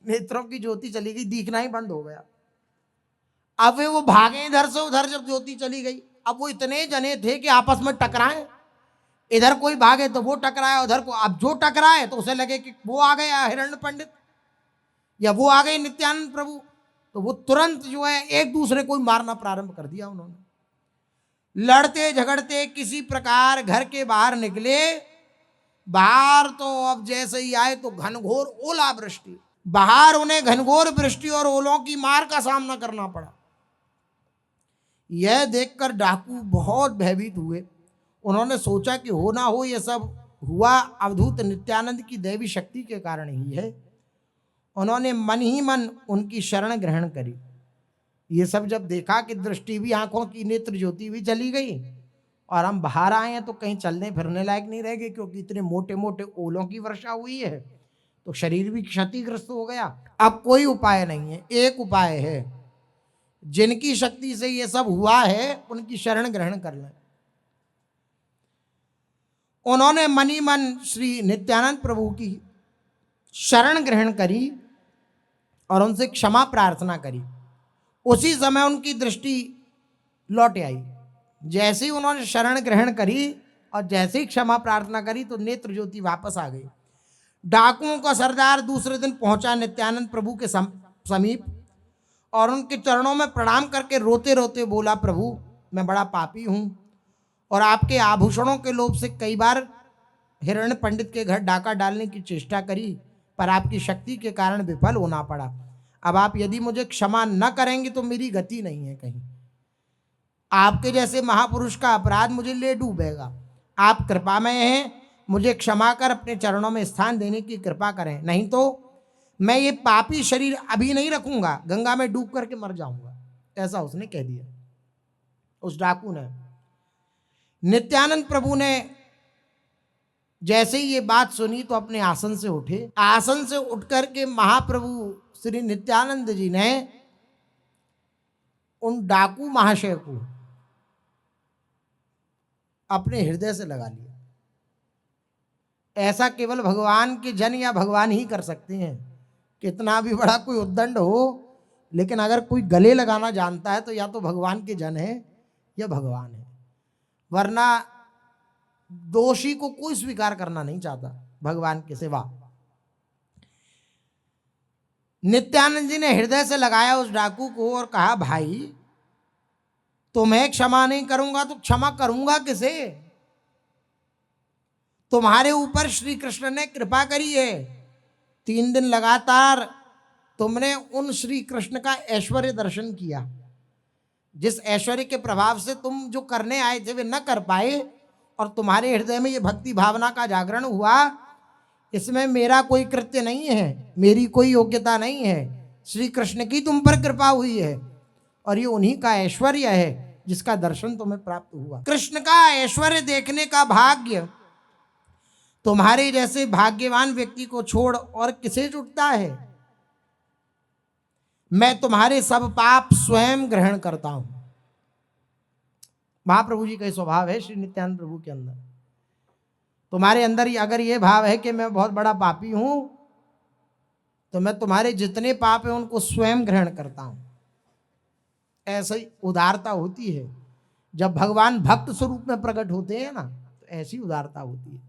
नेत्रों की ज्योति चली गई, दिखना ही बंद हो गया। अब वे वो भागे इधर से उधर, जब ज्योति चली गई। अब वो इतने जने थे कि आपस में टकराए, इधर कोई भागे तो वो टकराया, उधर को। अब जो टकराए तो उसे लगे कि वो आ गया हिरण्य पंडित या वो आ गए नित्यानंद प्रभु, तो वो तुरंत जो है एक दूसरे को मारना प्रारंभ कर दिया उन्होंने। लड़ते झगड़ते किसी प्रकार घर के बाहर निकले। बाहर तो अब जैसे ही आए तो घनघोर ओला वृष्टि, बाहर उन्हें घनघोर वृष्टि और ओलों की मार का सामना करना पड़ा। यह देखकर डाकू बहुत भयभीत हुए। उन्होंने सोचा कि हो ना हो ये सब हुआ अवधूत नित्यानंद की दैवी शक्ति के कारण ही है। उन्होंने मन ही मन उनकी शरण ग्रहण करी। ये सब जब देखा कि दृष्टि भी, आंखों की नेत्र ज्योति भी चली गई और हम बाहर आए हैं तो कहीं चलने फिरने लायक नहीं रह गए, क्योंकि इतने मोटे मोटे ओलों की वर्षा हुई है तो शरीर भी क्षतिग्रस्त हो गया। अब कोई उपाय नहीं है, एक उपाय है, जिनकी शक्ति से ये सब हुआ है उनकी शरण ग्रहण कर लें। उन्होंने मनी मन श्री नित्यानंद प्रभु की शरण ग्रहण करी और उनसे क्षमा प्रार्थना करी। उसी समय उनकी दृष्टि लौट आई। जैसे ही उन्होंने शरण ग्रहण करी और जैसे ही क्षमा प्रार्थना करी तो नेत्र ज्योति वापस आ गई। डाकुओं का सरदार दूसरे दिन पहुंचा नित्यानंद प्रभु के समीप और उनके चरणों में प्रणाम करके रोते रोते बोला, प्रभु मैं बड़ा पापी हूं और आपके आभूषणों के लोभ से कई बार हिरण्य पंडित के घर डाका डालने की चेष्टा करी, पर आपकी शक्ति के कारण विफल होना पड़ा। अब आप यदि मुझे क्षमा न करेंगे तो मेरी गति नहीं है कहीं। आपके जैसे महापुरुष का अपराध मुझे ले डूबेगा। आप कृपामय हैं, मुझे क्षमा कर अपने चरणों में स्थान देने की कृपा करें, नहीं तो मैं ये पापी शरीर अभी नहीं रखूंगा, गंगा में डूब करके मर जाऊंगा। ऐसा उसने कह दिया, उस डाकू ने। नित्यानंद प्रभु ने जैसे ही ये बात सुनी तो अपने आसन से उठे। आसन से उठ करके महाप्रभु श्री नित्यानंद जी ने उन डाकू महाशय को अपने हृदय से लगा लिया। ऐसा केवल भगवान के जन या भगवान ही कर सकते हैं। कितना भी बड़ा कोई उद्दंड हो, लेकिन अगर कोई गले लगाना जानता है तो या तो भगवान के जन है या भगवान है, वरना दोषी को कोई स्वीकार करना नहीं चाहता भगवान के सिवा। नित्यानंद जी ने हृदय से लगाया उस डाकू को और कहा, भाई तुम्हें क्षमा नहीं करूंगा तो क्षमा करूंगा किसे? तुम्हारे ऊपर श्री कृष्ण ने कृपा करी है। 3 दिन लगातार तुमने उन श्री कृष्ण का ऐश्वर्य दर्शन किया, जिस ऐश्वर्य के प्रभाव से तुम जो करने आए थे वे न कर पाए, और तुम्हारे हृदय में ये भक्ति भावना का जागरण हुआ। इसमें मेरा कोई कृत्य नहीं है, मेरी कोई योग्यता नहीं है, श्री कृष्ण की तुम पर कृपा हुई है और ये उन्हीं का ऐश्वर्य है जिसका दर्शन तुम्हें प्राप्त हुआ। कृष्ण का ऐश्वर्य देखने का भाग्य तुम्हारे जैसे भाग्यवान व्यक्ति को छोड़ और किसे जुटता है? मैं तुम्हारे सब पाप स्वयं ग्रहण करता हूं। महाप्रभु जी का स्वभाव है श्री नित्यानंद प्रभु के अंदर। तुम्हारे अंदर अगर ये भाव है कि मैं बहुत बड़ा पापी हूं, तो मैं तुम्हारे जितने पाप हैं उनको स्वयं ग्रहण करता हूं। ऐसी उदारता होती है जब भगवान भक्त स्वरूप में प्रकट होते हैं ना, तो ऐसी उदारता होती है।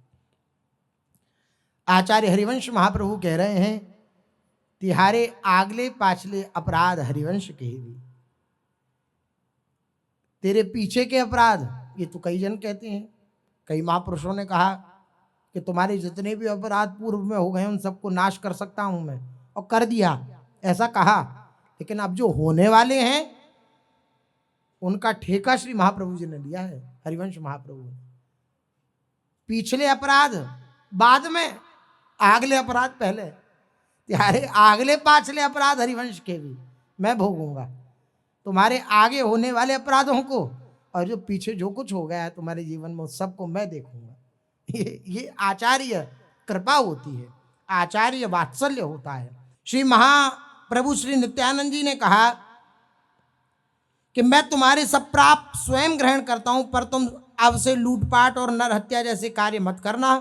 आचार्य हरिवंश महाप्रभु कह रहे हैं, तिहारे आगले पाछले अपराध हरिवंश के भी। तेरे पीछे के अपराध, ये तो कई जन कहते हैं, कई महापुरुषों ने कहा कि तुम्हारे जितने भी अपराध पूर्व में हो गए उन सबको नाश कर सकता हूं मैं, और कर दिया, ऐसा कहा। लेकिन अब जो होने वाले हैं उनका ठेका श्री महाप्रभु जी ने लिया है, हरिवंश महाप्रभु ने। पिछले अपराध बाद में, आगले अपराध पहले। त्यारे आगले पाछले अपराध हरिवंश के भी मैं भोगूंगा। तुम्हारे आगे होने वाले अपराधों को और जो पीछे जो कुछ हो गया है तुम्हारे जीवन में, उस सबको मैं देखूंगा। ये आचार्य कृपा होती है, आचार्य वात्सल्य होता है। श्री महाप्रभु श्री नित्यानंद जी ने कहा कि मैं तुम्हारे सब प्राप्त स्वयं ग्रहण करता हूं, पर तुम अब से लूटपाट और नर हत्या जैसे कार्य मत करना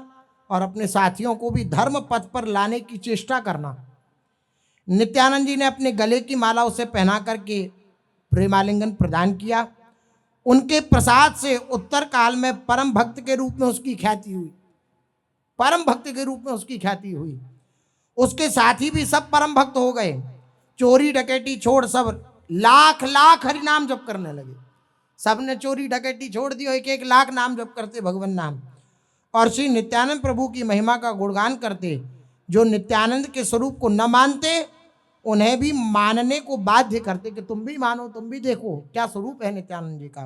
और अपने साथियों को भी धर्म पथ पर लाने की चेष्टा करना। नित्यानंद जी ने अपने गले की माला उसे पहना करके प्रेमालिंगन प्रदान किया। उनके प्रसाद से उत्तर काल में परम भक्त के रूप में उसकी ख्याति हुई, परम भक्त के रूप में उसकी ख्याति हुई। उसके साथी भी सब परम भक्त हो गए, चोरी डकैती छोड़ सब लाख लाख हरि नाम जप करने लगे। सबने चोरी डकैती छोड़ दी, एक एक लाख नाम जप करते भगवान नाम, और श्री नित्यानंद प्रभु की महिमा का गुणगान करते। जो नित्यानंद के स्वरूप को न मानते उन्हें भी मानने को बाध्य करते कि तुम भी मानो, तुम भी देखो क्या स्वरूप है नित्यानंद जी का।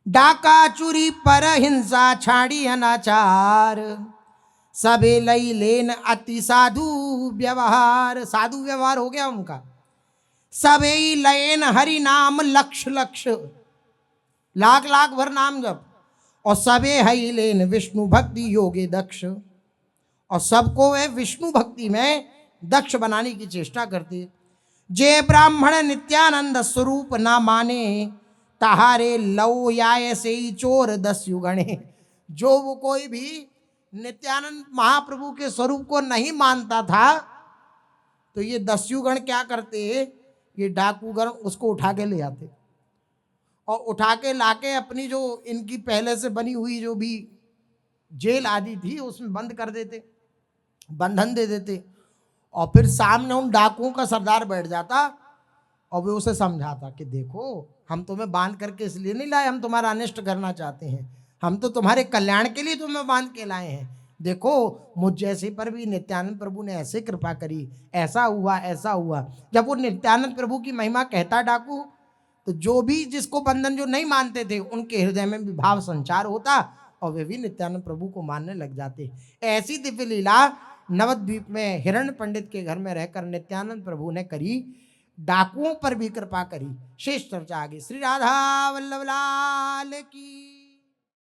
डाका चुरी पर हिंसा छाड़ी अनाचार, सबे लई लेन अति साधु व्यवहार। साधु व्यवहार हो गया उनका। सबे लयन हरि नाम लक्ष लक्ष, लाख लाख भर नाम जप। और सबे हई लेन विष्णु भक्ति योगे दक्ष, और सबको वे विष्णु भक्ति में दक्ष बनाने की चेष्टा करते। जे ब्राह्मण नित्यानंद स्वरूप ना माने, तहारे लव याय से ही चोर दस युगणे। जो वो कोई भी नित्यानंद महाप्रभु के स्वरूप को नहीं मानता था, तो ये दस्युगण क्या करते, ये डाकूगण उसको उठा के ले आते, और उठा के लाके अपनी जो इनकी पहले से बनी हुई जो भी जेल आदि थी उसमें बंद कर देते, बंधन दे देते। और फिर सामने उन डाकुओं का सरदार बैठ जाता और वे उसे समझाता कि देखो हम तुम्हें बांध करके इसलिए नहीं लाए, हम तुम्हारा अनिष्ट करना चाहते हैं, हम तो तुम्हारे कल्याण के लिए तुम्हें बांध के लाए हैं। देखो मुझ जैसे पर भी नित्यानंद प्रभु ने ऐसे कृपा करी, ऐसा हुआ ऐसा हुआ। जब वो नित्यानंद प्रभु की महिमा कहता डाकू, तो जो भी जिसको बंधन जो नहीं मानते थे उनके हृदय में भी भाव संचार होता और वे भी नित्यानंद प्रभु को मानने लग जाते। ऐसी दिव्य लीला नवद्वीप में हिरण्य पंडित के घर में रहकर नित्यानंद प्रभु ने करी, डाकुओं पर भी कृपा करी। शेष चर्चा आगे। श्री राधा वल्लभ लाल की।